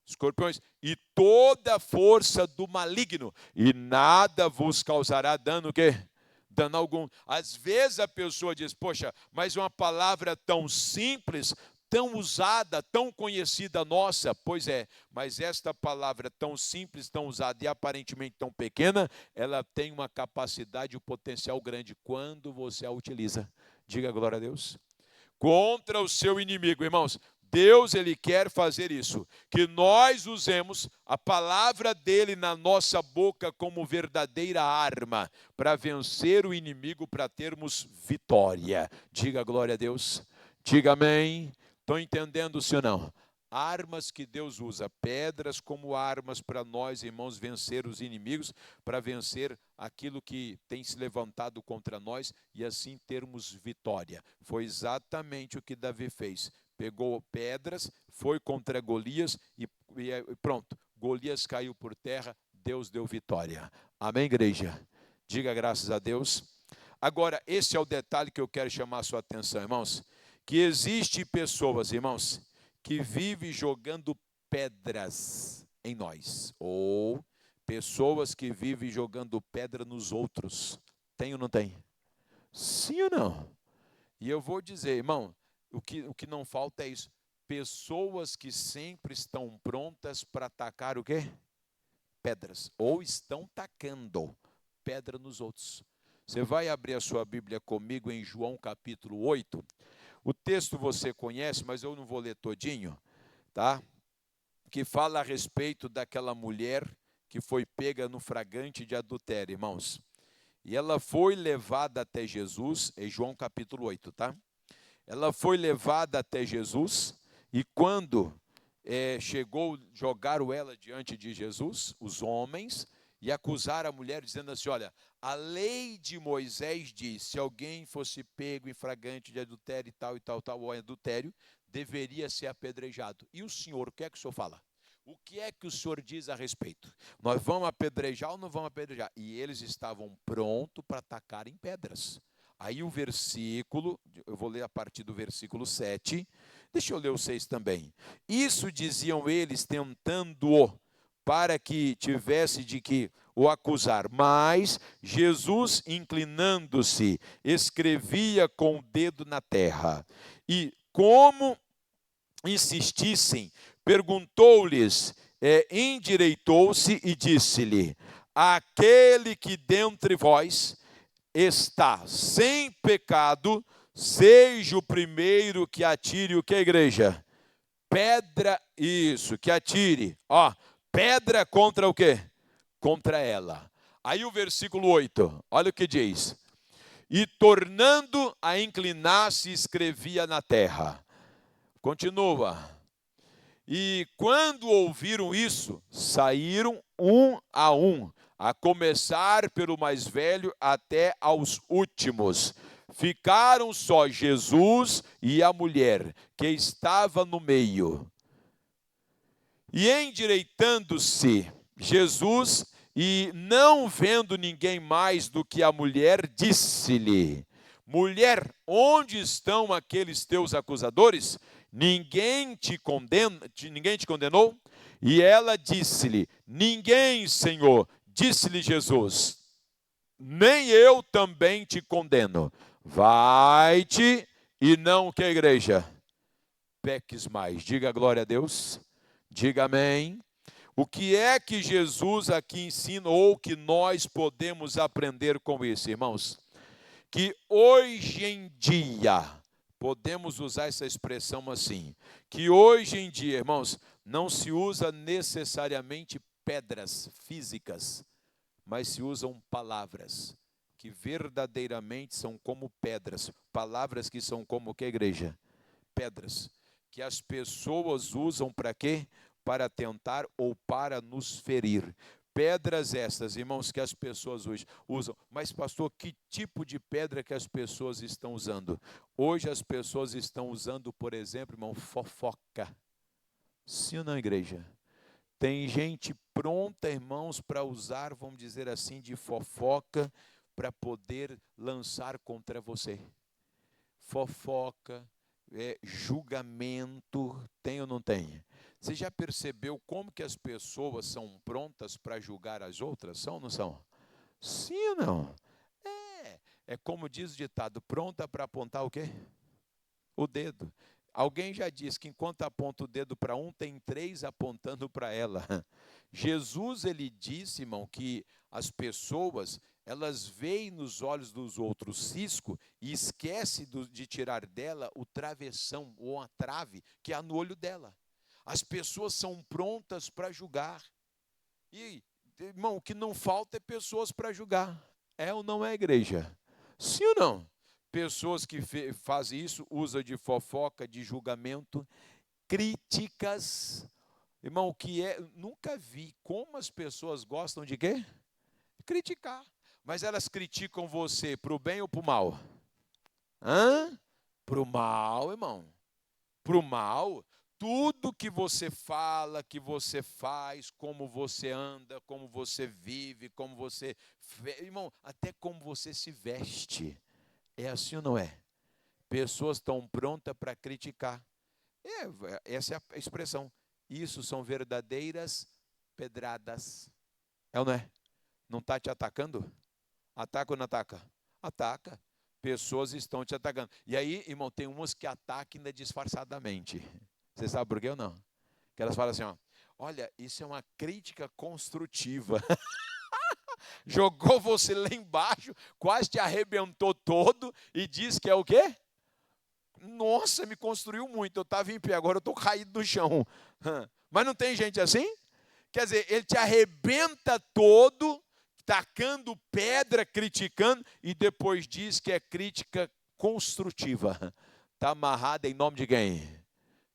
Escorpiões, e toda a força do maligno, e nada vos causará dano, o quê? Dano algum. Às vezes a pessoa diz, poxa, mas uma palavra tão simples, tão usada, tão conhecida nossa, pois é, mas esta palavra tão simples, tão usada e aparentemente tão pequena, ela tem uma capacidade e um potencial grande quando você a utiliza. Diga glória a Deus. Contra o seu inimigo, irmãos, Deus, Ele quer fazer isso, que nós usemos a palavra dEle na nossa boca como verdadeira arma, para vencer o inimigo, para termos vitória. Diga glória a Deus, diga amém. Estão entendendo, sim ou não? Armas que Deus usa, pedras como armas para nós, irmãos, vencer os inimigos, para vencer aquilo que tem se levantado contra nós e assim termos vitória. Foi exatamente o que Davi fez. Pegou pedras, foi contra Golias e pronto. Golias caiu por terra, Deus deu vitória. Amém, igreja? Diga graças a Deus. Agora, esse é o detalhe que eu quero chamar a sua atenção, irmãos. Que existe pessoas, irmãos, que vivem jogando pedras em nós. Ou pessoas que vivem jogando pedra nos outros. Tem ou não tem? Sim ou não? E eu vou dizer, irmão, o que não falta é isso. Pessoas que sempre estão prontas para atacar o quê? Pedras. Ou estão tacando pedra nos outros. Você vai abrir a sua Bíblia comigo em João capítulo 8. O texto você conhece, mas eu não vou ler todinho, tá? Que fala a respeito daquela mulher que foi pega no flagrante de adultério, irmãos. E ela foi levada até Jesus, em João capítulo 8, tá? Ela foi levada até Jesus, e quando jogaram ela diante de Jesus, os homens, e acusaram a mulher, dizendo assim, olha, a lei de Moisés diz, se alguém fosse pego em flagrante de adultério ou adultério, deveria ser apedrejado. E o senhor, o que é que o senhor fala? O que é que o Senhor diz a respeito? Nós vamos apedrejar ou não vamos apedrejar? E eles estavam prontos para atacar em pedras. Aí o versículo, eu vou ler a partir do versículo 7, deixa eu ler o 6 também. Isso diziam eles, tentando-o, para que tivesse de que o acusar. Mas Jesus, inclinando-se, escrevia com o dedo na terra. E como insistissem, perguntou-lhes, endireitou-se e disse-lhe: aquele que dentre vós está sem pecado, seja o primeiro que atire o que, igreja? Pedra, isso, que atire, pedra contra o quê? Contra ela. Aí o versículo 8, olha o que diz: e tornando a inclinar-se, escrevia na terra. Continua. E quando ouviram isso, saíram um, a começar pelo mais velho até aos últimos. Ficaram só Jesus e a mulher, que estava no meio. E endireitando-se Jesus, e não vendo ninguém mais do que a mulher, disse-lhe: mulher, onde estão aqueles teus acusadores? Ninguém te condenou? E ela disse-lhe: ninguém, Senhor. Disse-lhe Jesus: nem eu também te condeno. Vai-te e não, que a igreja? Peques mais. Diga glória a Deus. Diga amém. O que é que Jesus aqui ensina ou que nós podemos aprender com isso, irmãos? Que hoje em dia, podemos usar essa expressão assim, que hoje em dia, irmãos, não se usa necessariamente pedras físicas, mas se usam palavras, que verdadeiramente são como pedras, palavras que são como que, igreja? Pedras, que as pessoas usam para quê? Para tentar ou para nos ferir. Pedras estas, irmãos, que as pessoas hoje usam. Mas, pastor, que tipo de pedra que as pessoas estão usando? Hoje as pessoas estão usando, por exemplo, irmão, fofoca. Sim ou não, igreja? Tem gente pronta, irmãos, para usar, vamos dizer assim, de fofoca, para poder lançar contra você. Fofoca, julgamento, tem ou não tem? Você já percebeu como que as pessoas são prontas para julgar as outras? São ou não são? Sim ou não? É como diz o ditado, pronta para apontar o quê? O dedo. Alguém já disse que enquanto aponta o dedo para um, tem 3 apontando para ela. Jesus, ele disse, irmão, que as pessoas, elas veem nos olhos dos outros cisco e esquece de tirar dela o travessão ou a trave que há no olho dela. As pessoas são prontas para julgar. E, irmão, o que não falta é pessoas para julgar. É ou não é, igreja? Sim ou não? Pessoas que fazem isso, usam de fofoca, de julgamento, críticas. Irmão, nunca vi como as pessoas gostam de quê? Criticar. Mas elas criticam você para o bem ou para o mal? Para o mal, irmão. Para o mal. Tudo que você fala, que você faz, como você anda, como você vive, como você... Irmão, até como você se veste. É assim ou não é? Pessoas estão prontas para criticar. Essa é a expressão. Isso são verdadeiras pedradas. É ou não é? Não está te atacando? Ataca ou não ataca? Ataca. Pessoas estão te atacando. E aí, irmão, tem umas que atacam ainda disfarçadamente. Você sabe por quê ou não? Que elas falam assim, olha, isso é uma crítica construtiva. Jogou você lá embaixo, quase te arrebentou todo e diz que é o quê? Nossa, me construiu muito, eu estava em pé, agora eu estou caído no chão. Mas não tem gente assim? Quer dizer, ele te arrebenta todo, tacando pedra, criticando, e depois diz que é crítica construtiva. Está amarrada em nome de quem?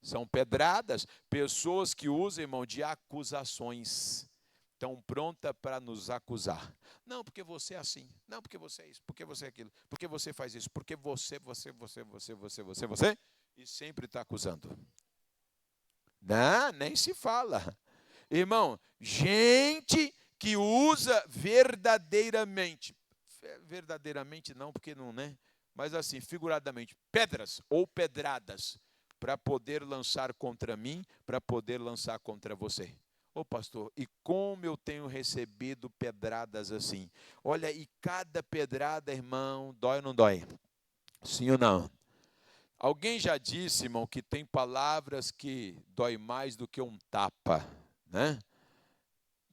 São pedradas, pessoas que usam, irmão, de acusações. Estão prontas para nos acusar. Não, porque você é assim. Não, porque você é isso. Porque você é aquilo. Porque você faz isso. Porque você. E sempre está acusando. Não, nem se fala. Irmão, gente que usa verdadeiramente não, porque não, né? Mas assim, figuradamente, pedras ou pedradas para poder lançar contra mim, para poder lançar contra você. Ô pastor, e como eu tenho recebido pedradas assim? Olha, e cada pedrada, irmão, dói ou não dói? Sim ou não? Alguém já disse, irmão, que tem palavras que dói mais do que um tapa, né?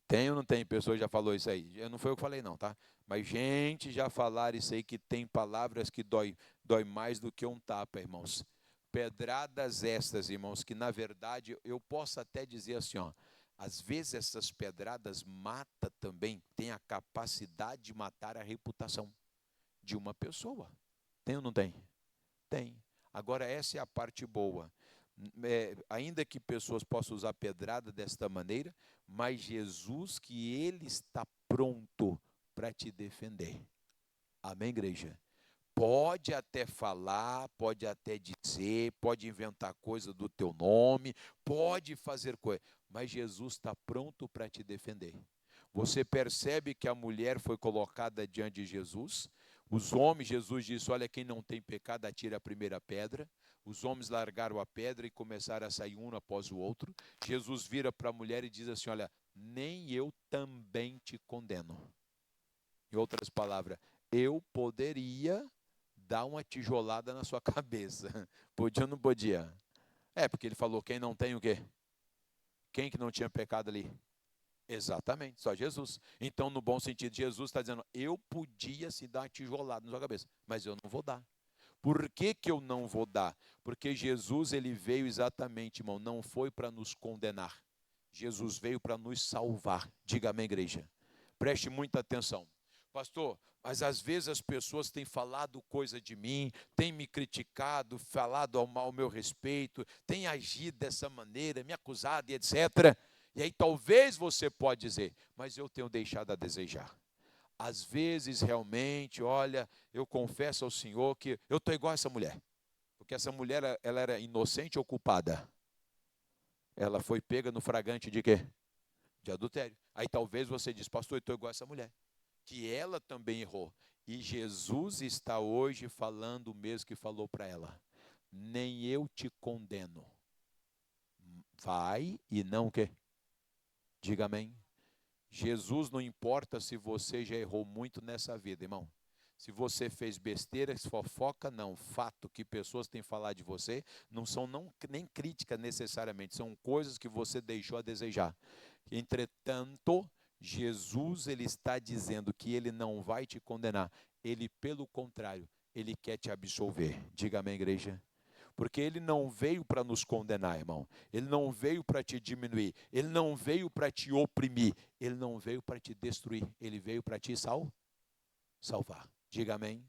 Tem ou não tem? Pessoa já falou isso aí. Não foi eu que falei não, tá? Mas gente já falaram isso aí, que tem palavras que dói mais do que um tapa, irmãos. Pedradas estas, irmãos, que na verdade eu posso até dizer assim, ó, às vezes essas pedradas matam também, tem a capacidade de matar a reputação de uma pessoa. Tem ou não tem? Tem. Agora essa é a parte boa. Ainda que pessoas possam usar pedrada desta maneira, mas Jesus, que Ele está pronto para te defender. Amém, igreja? Pode até falar, pode até dizer, pode inventar coisa do teu nome, pode fazer coisa, mas Jesus está pronto para te defender. Você percebe que a mulher foi colocada diante de Jesus? Os homens, Jesus disse, olha, quem não tem pecado, atira a primeira pedra. Os homens largaram a pedra e começaram a sair um após o outro. Jesus vira para a mulher e diz assim, olha, nem eu também te condeno. Em outras palavras, eu poderia dar uma tijolada na sua cabeça. Podia ou não podia? Porque ele falou, quem não tem o quê? Quem que não tinha pecado ali? Exatamente, só Jesus. Então, no bom sentido, Jesus está dizendo, eu podia se dar uma tijolada na sua cabeça, mas eu não vou dar. Por que que eu não vou dar? Porque Jesus, ele veio exatamente, irmão, não foi para nos condenar. Jesus veio para nos salvar. Diga amém, igreja. Preste muita atenção. Pastor, mas às vezes as pessoas têm falado coisa de mim, têm me criticado, falado ao meu respeito, têm agido dessa maneira, me acusado e etc. E aí talvez você pode dizer, mas eu tenho deixado a desejar. Às vezes realmente, olha, eu confesso ao Senhor que eu estou igual a essa mulher. Porque essa mulher, ela era inocente ou culpada? Ela foi pega no flagrante de quê? De adultério. Aí talvez você diz, pastor, eu estou igual a essa mulher. Que ela também errou. E Jesus está hoje falando o mesmo que falou para ela. Nem eu te condeno. Vai e não o quê? Diga amém. Jesus não importa se você já errou muito nessa vida, irmão. Se você fez besteira, fofoca, não. Fato que pessoas têm falado de você, não são nem críticas necessariamente, são coisas que você deixou a desejar. Entretanto, Jesus, ele está dizendo que ele não vai te condenar. Ele, pelo contrário, ele quer te absolver. Diga amém, igreja. Porque ele não veio para nos condenar, irmão. Ele não veio para te diminuir. Ele não veio para te oprimir. Ele não veio para te destruir. Ele veio para te salvar. Diga amém.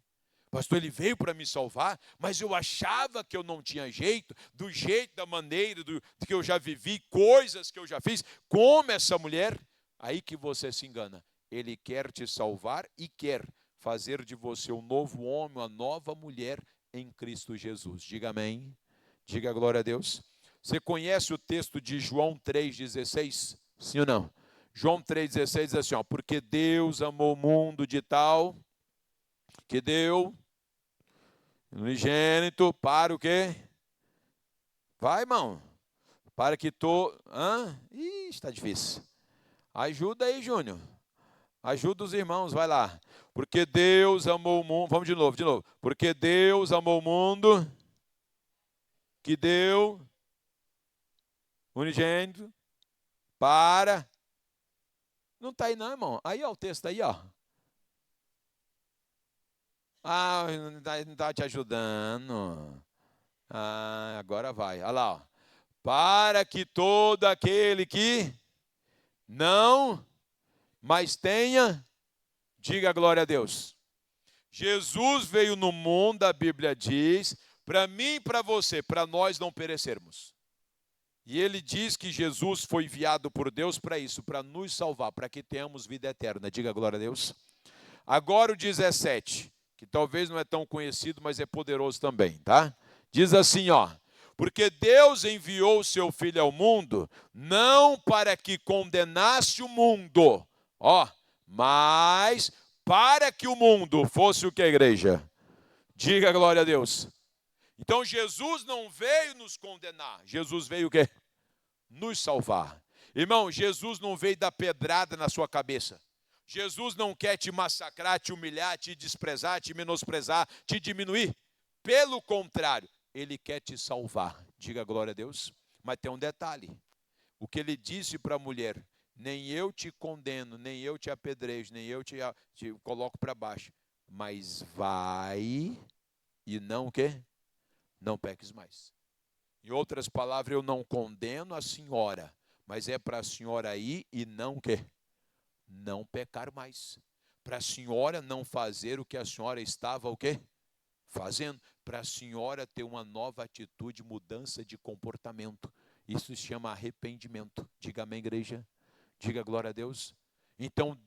Pastor, ele veio para me salvar, mas eu achava que eu não tinha jeito, do jeito, da maneira que eu já vivi, coisas que eu já fiz, como essa mulher. Aí que você se engana. Ele quer te salvar e quer fazer de você um novo homem, uma nova mulher em Cristo Jesus. Diga amém. Diga glória a Deus. Você conhece o texto de João 3,16? Sim ou não? João 3,16 diz assim, ó, porque Deus amou o mundo de tal que deu unigênito para o quê? Vai, irmão. Para que Ih, está difícil. Ajuda aí, Júnior. Ajuda os irmãos, vai lá. Porque Deus amou o mundo. Vamos de novo. Porque Deus amou o mundo que deu unigênito para. Não está aí não, irmão. Aí, ó, o texto aí, ó. Ah, não está te ajudando. Ah, agora vai. Olha lá, ó. Para que todo aquele que não, mas tenha, diga glória a Deus. Jesus veio no mundo, a Bíblia diz, para mim e para você, para nós não perecermos. E ele diz que Jesus foi enviado por Deus para isso, para nos salvar, para que tenhamos vida eterna. Diga glória a Deus. Agora o 17, que talvez não é tão conhecido, mas é poderoso também, tá? Diz assim, ó. Porque Deus enviou o seu Filho ao mundo, não para que condenasse o mundo, mas para que o mundo fosse o que, igreja? Diga glória a Deus. Então Jesus não veio nos condenar, Jesus veio o quê? Nos salvar. Irmão, Jesus não veio dar pedrada na sua cabeça. Jesus não quer te massacrar, te humilhar, te desprezar, te menosprezar, te diminuir. Pelo contrário, Ele quer te salvar. Diga glória a Deus. Mas tem um detalhe. O que Ele disse para a mulher: nem eu te condeno, nem eu te apedrejo, nem eu te coloco para baixo. Mas vai e não o quê? Não peques mais. Em outras palavras, eu não condeno a senhora, mas é para a senhora ir e não o quê? Não pecar mais. Para a senhora não fazer o que a senhora estava o quê? Fazendo. Para a senhora ter uma nova atitude, mudança de comportamento. Isso se chama arrependimento. Diga amém, igreja. Diga glória a Deus. Então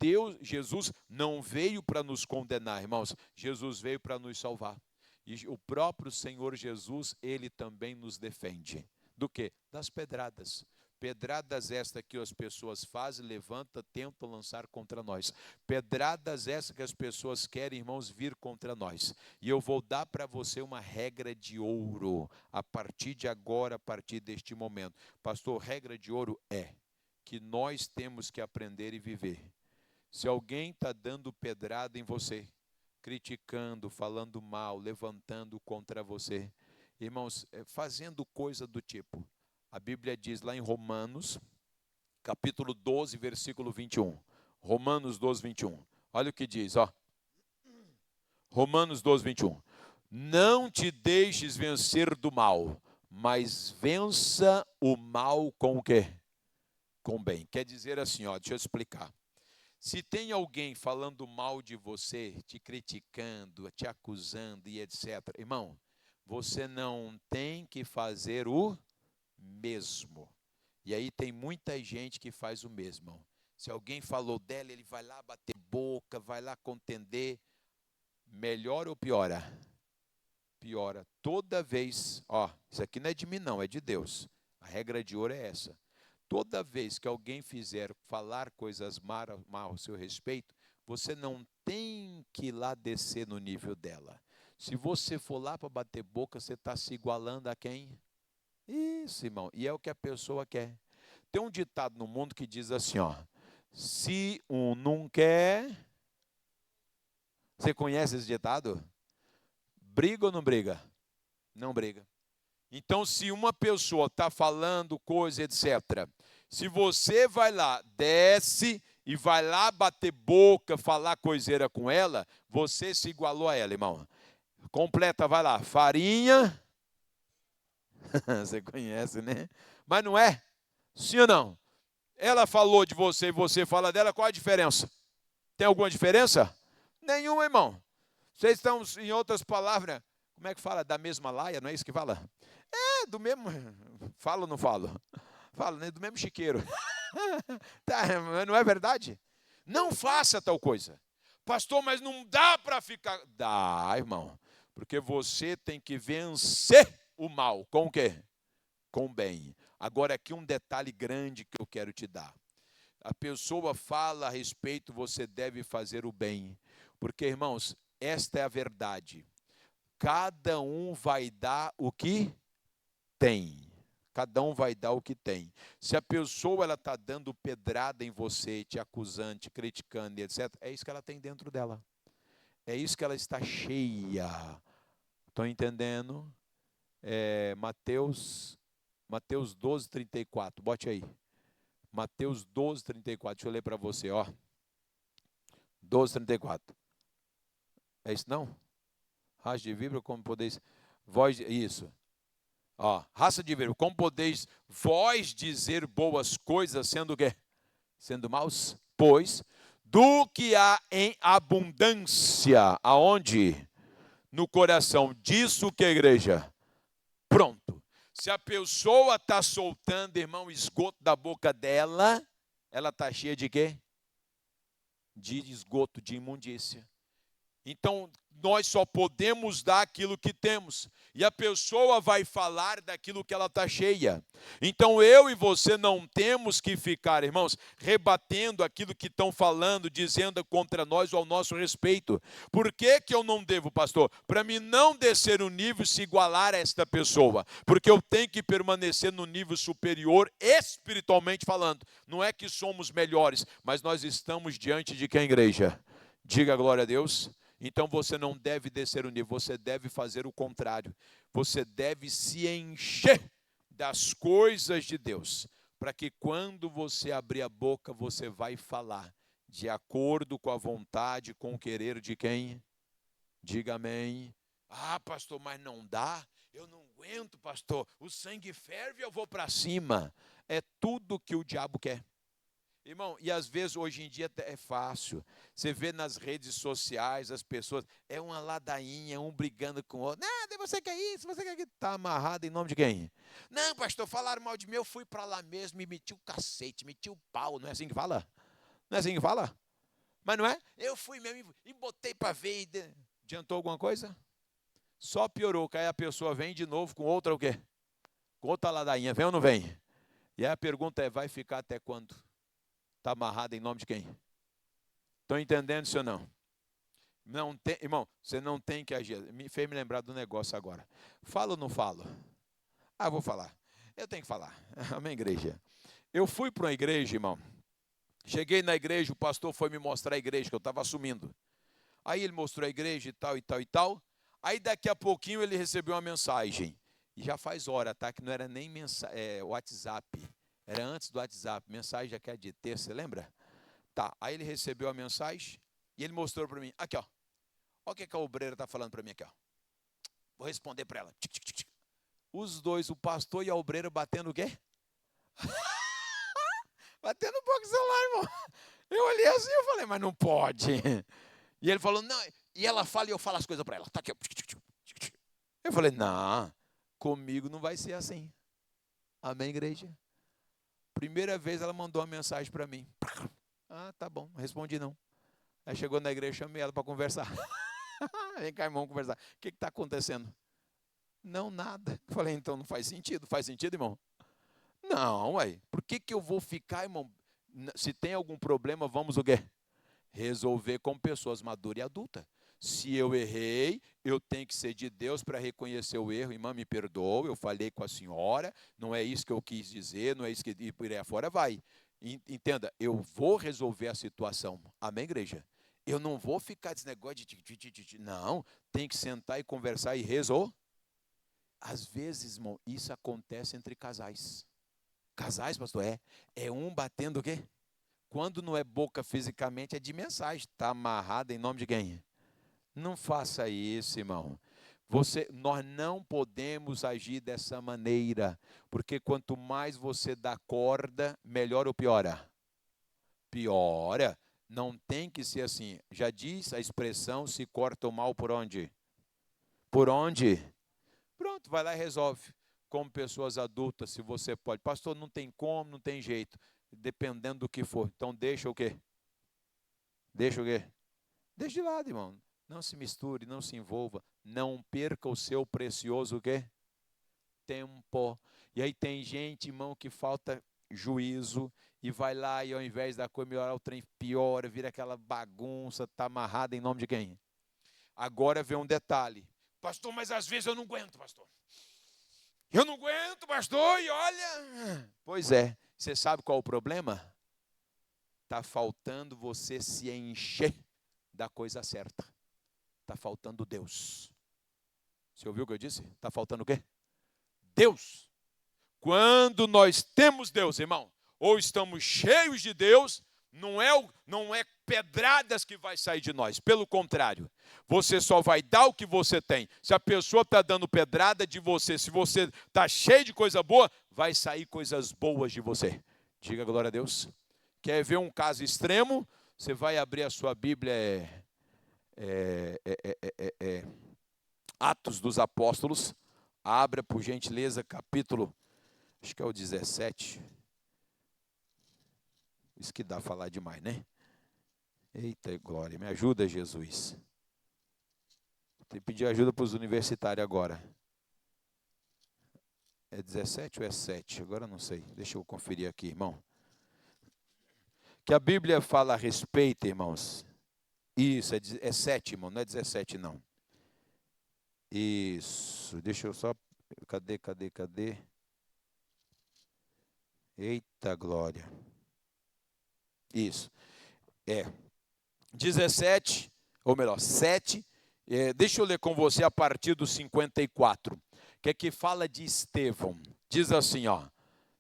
Jesus não veio para nos condenar, irmãos. Jesus veio para nos salvar. E o próprio Senhor Jesus, Ele também nos defende. Do quê? Das pedradas. Pedradas estas que as pessoas fazem, levantam, tentam lançar contra nós. Pedradas essas que as pessoas querem, irmãos, vir contra nós. E eu vou dar para você uma regra de ouro, a partir de agora, a partir deste momento. Pastor, regra de ouro é que nós temos que aprender e viver. Se alguém está dando pedrada em você, criticando, falando mal, levantando contra você, irmãos, fazendo coisa do tipo, a Bíblia diz lá em Romanos, capítulo 12, versículo 21. Romanos 12, 21. Olha o que diz, Romanos 12, 21. Não te deixes vencer do mal, mas vença o mal com o quê? Com bem. Quer dizer assim, deixa eu explicar. Se tem alguém falando mal de você, te criticando, te acusando e etc., irmão, você não tem que fazer o mesmo. E aí tem muita gente que faz o mesmo, irmão. Se alguém falou dela, ele vai lá bater boca, vai lá contender. Melhora ou piora? Piora. Toda vez, isso aqui não é de mim não, é de Deus. A regra de ouro é essa. Toda vez que alguém fizer falar coisas mal ao seu respeito, você não tem que ir lá descer no nível dela. Se você for lá para bater boca, você está se igualando a quem? Isso, irmão. E é o que a pessoa quer. Tem um ditado no mundo que diz assim, se um não quer... Você conhece esse ditado? Briga ou não briga? Não briga. Então, se uma pessoa está falando coisa, etc., se você vai lá, desce e vai lá bater boca, falar coiseira com ela, você se igualou a ela, irmão. Completa, vai lá. Farinha. Você conhece, né? Mas não é? Sim ou não? Ela falou de você e você fala dela, qual a diferença? Tem alguma diferença? Nenhuma, irmão. Vocês estão, em outras palavras, como é que fala? Da mesma laia, não é isso que fala? Do mesmo, falo ou não falo? Falo, né? Do mesmo chiqueiro. Tá, não é verdade? Não faça tal coisa. Pastor, mas não dá para ficar... Dá, irmão. Porque você tem que vencer o mal. Com o quê? Com o bem. Agora aqui um detalhe grande que eu quero te dar. A pessoa fala a respeito, você deve fazer o bem. Porque, irmãos, esta é a verdade. Cada um vai dar o que tem. Cada um vai dar o que tem. Se a pessoa ela está dando pedrada em você, te acusando, te criticando, etc., é isso que ela tem dentro dela. É isso que ela está cheia. Estão entendendo? Mateus 12, 34. Bote aí. Mateus 12, 34. Deixa eu ler para você, 12, 34. É isso não? Raça de víbora, como podeis... Isso. Raça de víbora, como podeis vós dizer boas coisas, sendo o quê? Sendo maus? Pois, do que há em abundância, aonde? No coração. Disso que a igreja? Pronto. Se a pessoa está soltando, irmão, esgoto da boca dela, ela está cheia de quê? De esgoto, de imundícia. Então, nós só podemos dar aquilo que temos. E a pessoa vai falar daquilo que ela está cheia. Então eu e você não temos que ficar, irmãos, rebatendo aquilo que estão falando, dizendo contra nós ou ao nosso respeito. Por que que eu não devo, pastor? Para mim não descer o nível e se igualar a esta pessoa. Porque eu tenho que permanecer no nível superior, espiritualmente falando. Não é que somos melhores, mas nós estamos diante de quem, igreja? Diga glória a Deus. Então você não deve descer o nível, você deve fazer o contrário. Você deve se encher das coisas de Deus, para que quando você abrir a boca, você vai falar de acordo com a vontade, com o querer de quem? Diga amém. Ah, pastor, mas não dá, eu não aguento, pastor, o sangue ferve e eu vou para cima. É tudo que o diabo quer. Irmão, e às vezes hoje em dia é fácil. Você vê nas redes sociais as pessoas, é uma ladainha, um brigando com o outro. Nada, você quer isso, você quer aquilo. Está amarrado em nome de quem? Não, pastor, falaram mal de mim, eu fui para lá mesmo e meti o cacete, meti o pau. Não é assim que fala? Não é assim que fala? Mas não é? Eu fui mesmo e botei para ver. Adiantou alguma coisa? Só piorou, que aí a pessoa vem de novo com outra o quê? Com outra ladainha, vem ou não vem? E aí a pergunta é, vai ficar até quando? Está amarrado em nome de quem? Estão entendendo isso ou não? Não tem, irmão, você não tem que agir. Me fez me lembrar do negócio agora. Falo ou não falo? Ah, vou falar. Eu tenho que falar. Amém, igreja? Eu fui para uma igreja, irmão. Cheguei na igreja, o pastor foi me mostrar a igreja que eu estava assumindo. Aí ele mostrou a igreja e tal, e tal, e tal. Aí daqui a pouquinho ele recebeu uma mensagem. E já faz hora, tá? Que não era nem WhatsApp. Era antes do WhatsApp. Mensagem já que é de terça, você lembra? Tá, aí ele recebeu a mensagem e ele mostrou para mim. Aqui, ó. Olha o que a obreira está falando para mim aqui, ó. Vou responder para ela. Os dois, o pastor e a obreira, batendo o quê? Batendo um pouco o celular, irmão. Eu olhei assim e falei, mas não pode. E ele falou, não. E ela fala e eu falo as coisas para ela. Tá aqui, ó. Eu falei, não, comigo não vai ser assim. Amém, igreja? Primeira vez ela mandou uma mensagem para mim. Ah, tá bom, não respondi não. Aí chegou na igreja, chamei ela para conversar. Vem cá, irmão, conversar. O que está acontecendo? Não, nada. Eu falei, então não faz sentido. Faz sentido, irmão? Não, ué. Por que eu vou ficar, irmão? Se tem algum problema, vamos o quê? Resolver com pessoas maduras e adultas. Se eu errei, eu tenho que ser de Deus para reconhecer o erro. Irmã, me perdoe, eu falei com a senhora, não é isso que eu quis dizer, não é isso que ir por aí afora vai. Entenda, eu vou resolver a situação. Amém, igreja? Eu não vou ficar desse negócio de não, tem que sentar e conversar e resolver. Às vezes, irmão, isso acontece entre casais. Casais, pastor, é um batendo o quê? Quando não é boca fisicamente, é de mensagem. Está amarrado em nome de quem? Não faça isso, irmão. Nós não podemos agir dessa maneira, porque quanto mais você dá corda, melhor ou piora? Piora. Não tem que ser assim. Já diz a expressão, se corta o mal por onde? Por onde? Pronto, vai lá e resolve. Como pessoas adultas, se você pode. Pastor, não tem como, não tem jeito. Dependendo do que for. Então deixa o quê? Deixa o quê? Deixa de lado, irmão. Não se misture, não se envolva. Não perca o seu precioso o quê? Tempo. E aí tem gente, irmão, que falta juízo e vai lá e ao invés da coisa melhorar, o trem piora, vira aquela bagunça, está amarrada em nome de quem? Agora vem um detalhe. Pastor, mas às vezes eu não aguento, pastor. Eu não aguento, pastor, e olha. Pois é, você sabe qual é o problema? Está faltando você se encher da coisa certa. Está faltando Deus. Você ouviu o que eu disse? Está faltando o quê? Deus. Quando nós temos Deus, irmão, ou estamos cheios de Deus, não é pedradas que vai sair de nós. Pelo contrário, você só vai dar o que você tem. Se a pessoa está dando pedrada de você, se você está cheio de coisa boa, vai sair coisas boas de você. Diga glória a Deus. Quer ver um caso extremo? Você vai abrir a sua Bíblia, Atos dos Apóstolos. Abra, por gentileza, capítulo, acho que é o 17. Isso que dá a falar demais, né? Eita glória, me ajuda, Jesus. Tem que pedir ajuda para os universitários agora. É 17 ou é 7? Agora não sei. Deixa eu conferir aqui, irmão. Que a Bíblia fala a respeito, irmãos. Isso, é 7, irmão, não é 17, não. Isso, deixa eu só... Cadê? Eita glória. Isso, 17, ou melhor, 7. Deixa eu ler com você a partir do 54, que é que fala de Estevão. Diz assim,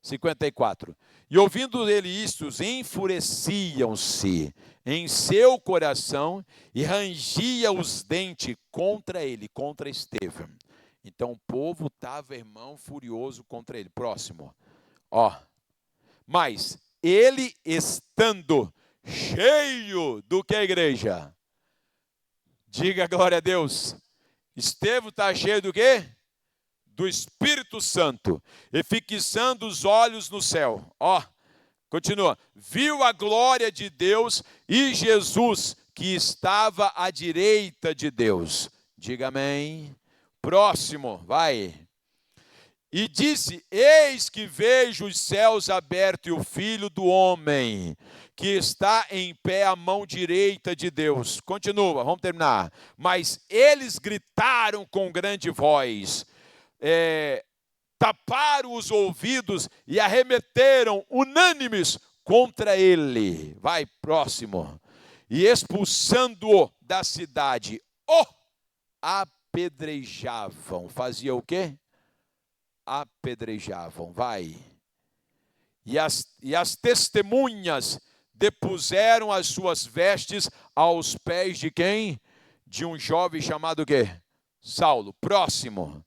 54. E ouvindo ele isto, enfureciam-se em seu coração e rangia os dentes contra ele, contra Estevão. Então o povo estava, irmão, furioso contra ele. Próximo. Mas ele estando cheio do que, igreja? Diga glória a Deus. Estevão está cheio do quê? Do Espírito Santo. E fixando os olhos no céu. Continua. Viu a glória de Deus e Jesus que estava à direita de Deus. Diga amém. Próximo, vai. E disse: eis que vejo os céus abertos e o Filho do Homem, que está em pé à mão direita de Deus. Continua, vamos terminar. Mas eles gritaram com grande voz, taparam os ouvidos e arremeteram unânimes contra ele. Vai, próximo. E expulsando-o da cidade, apedrejavam. Fazia o quê? Apedrejavam, vai. E as testemunhas depuseram as suas vestes aos pés de quem? De um jovem chamado quê? Saulo. Próximo.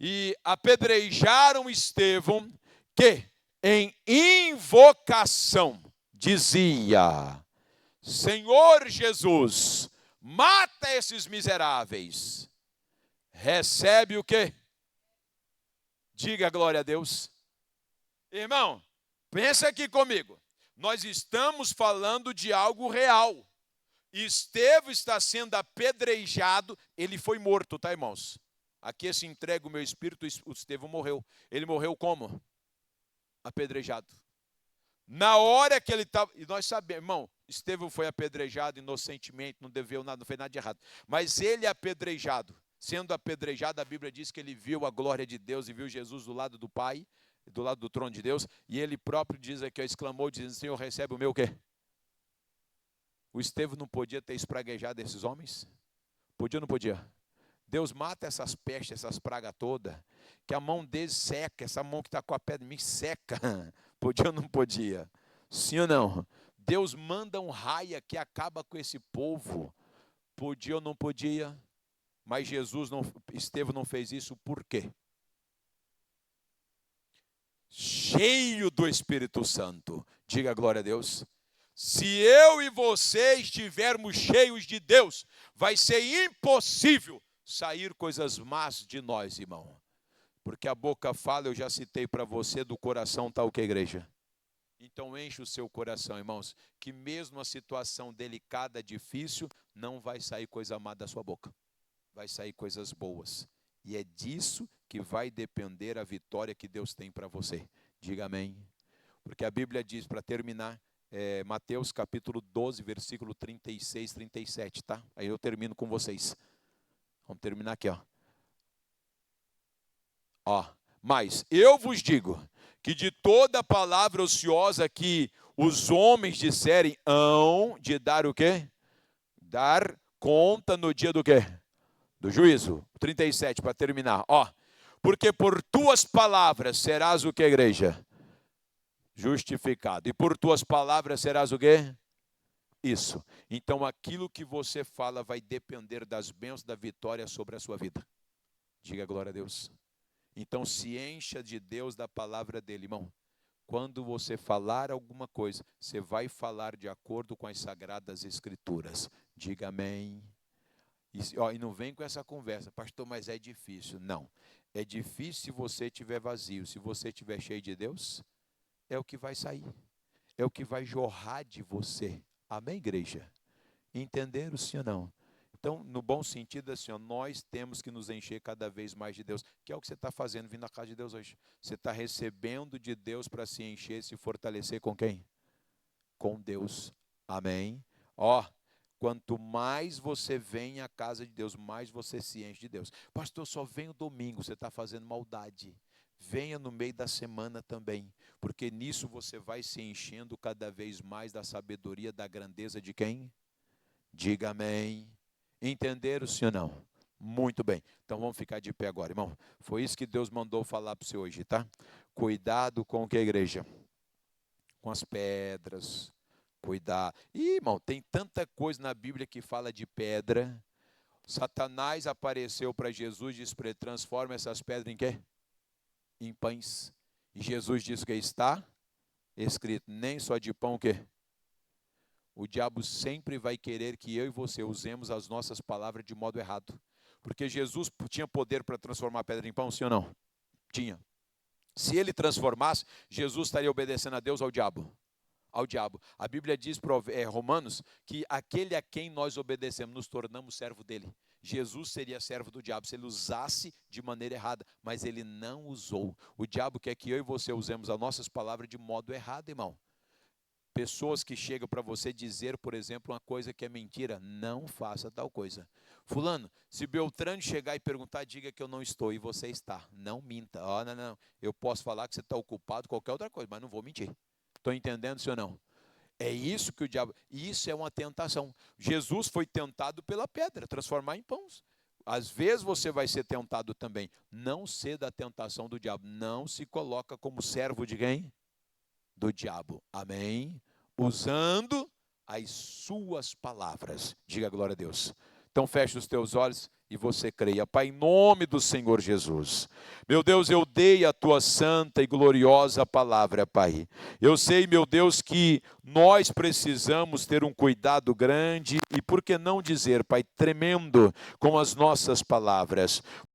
E apedrejaram Estevão, que em invocação dizia: Senhor Jesus, mata esses miseráveis. Recebe o quê? Diga glória a Deus. Irmão, pensa aqui comigo. Nós estamos falando de algo real. Estevão está sendo apedrejado. Ele foi morto, tá, irmãos? Aqui se entrega o meu espírito, o Estevão morreu. Ele morreu como? Apedrejado. Na hora que ele estava... E nós sabemos, irmão, Estevão foi apedrejado inocentemente, não deveu nada, não fez nada de errado. Mas ele apedrejado. Sendo apedrejado, a Bíblia diz que ele viu a glória de Deus e viu Jesus do lado do Pai, do lado do trono de Deus, e ele próprio diz aqui, exclamou, dizendo: Senhor, recebe o meu quê? O Estevão não podia ter espraguejado esses homens? Podia ou não podia? Deus mata essas pestes, essas pragas todas, que a mão deles seca, essa mão que está com a pedra me seca. Podia ou não podia? Sim ou não? Deus manda um raio que acaba com esse povo. Podia ou não podia? Mas Estevão não fez isso por quê? Cheio do Espírito Santo. Diga glória a Deus. Se eu e você estivermos cheios de Deus, vai ser impossível sair coisas más de nós, irmão. Porque a boca fala, eu já citei para você, do coração está o que, igreja? Então enche o seu coração, irmãos, que mesmo a situação delicada, difícil, não vai sair coisa má da sua boca. Vai sair coisas boas. E é disso que vai depender a vitória que Deus tem para você. Diga amém. Porque a Bíblia diz, para terminar, Mateus capítulo 12, versículo 36, 37, tá? Aí eu termino com vocês. Vamos terminar aqui, Mas eu vos digo que de toda palavra ociosa que os homens disserem, hão de dar o quê? Dar conta no dia do quê? Do juízo. 37, para terminar. Porque por tuas palavras serás o que, igreja? Justificado. E por tuas palavras serás o quê? Isso. Então aquilo que você fala vai depender das bênçãos da vitória sobre a sua vida. Diga glória a Deus. Então se encha de Deus, da palavra dele, irmão. Quando você falar alguma coisa, você vai falar de acordo com as sagradas escrituras. Diga amém. E não vem com essa conversa, pastor, mas é difícil. Não, é difícil se você estiver vazio. Se você estiver cheio de Deus, é o que vai sair. É o que vai jorrar de você. Amém, igreja? Entenderam, sim ou não? Então, no bom sentido, assim, ó, nós temos que nos encher cada vez mais de Deus, que é o que você está fazendo vindo na casa de Deus hoje. Você está recebendo de Deus para se encher, se fortalecer com quem? Com Deus. Amém? Ó, quanto mais você vem à casa de Deus, mais você se enche de Deus. Pastor, só venho domingo, você está fazendo maldade. Venha no meio da semana também, porque nisso você vai se enchendo cada vez mais da sabedoria, da grandeza de quem? Diga amém. Entenderam, sim ou não? Muito bem. Então vamos ficar de pé agora, irmão. Foi isso que Deus mandou falar para você hoje, tá? Cuidado com o que, igreja? Com as pedras. Cuidar. Ih, irmão, tem tanta coisa na Bíblia que fala de pedra. Satanás apareceu para Jesus e disse para ele: transforma essas pedras em quê? Em pães. E Jesus disse que está escrito: nem só de pão o quê? O diabo sempre vai querer que eu e você usemos as nossas palavras de modo errado. Porque Jesus tinha poder para transformar a pedra em pão, sim ou não? Tinha. Se ele transformasse, Jesus estaria obedecendo a Deus ou ao diabo? Ao diabo. A Bíblia diz para Romanos que aquele a quem nós obedecemos, nos tornamos servo dele. Jesus seria servo do diabo se ele usasse de maneira errada, mas ele não usou. O diabo quer que eu e você usemos as nossas palavras de modo errado, irmão. Pessoas que chegam para você dizer, por exemplo, uma coisa que é mentira, não faça tal coisa. Fulano, se Beltrano chegar e perguntar, diga que eu não estou e você está. Não minta. Não. Eu posso falar que você está ocupado, qualquer outra coisa, mas não vou mentir. Estou entendendo, sim ou não? É isso que o diabo... Isso é uma tentação. Jesus foi tentado pela pedra, transformar em pães. Às vezes você vai ser tentado também. Não ceda à tentação do diabo. Não se coloca como servo de quem? Do diabo. Amém? Usando as suas palavras. Diga glória a Deus. Então feche os teus olhos e você creia. Pai, em nome do Senhor Jesus. Meu Deus, eu dei a tua santa e gloriosa palavra, Pai. Eu sei, meu Deus, que nós precisamos ter um cuidado grande e, por que não dizer, Pai, tremendo com as nossas palavras.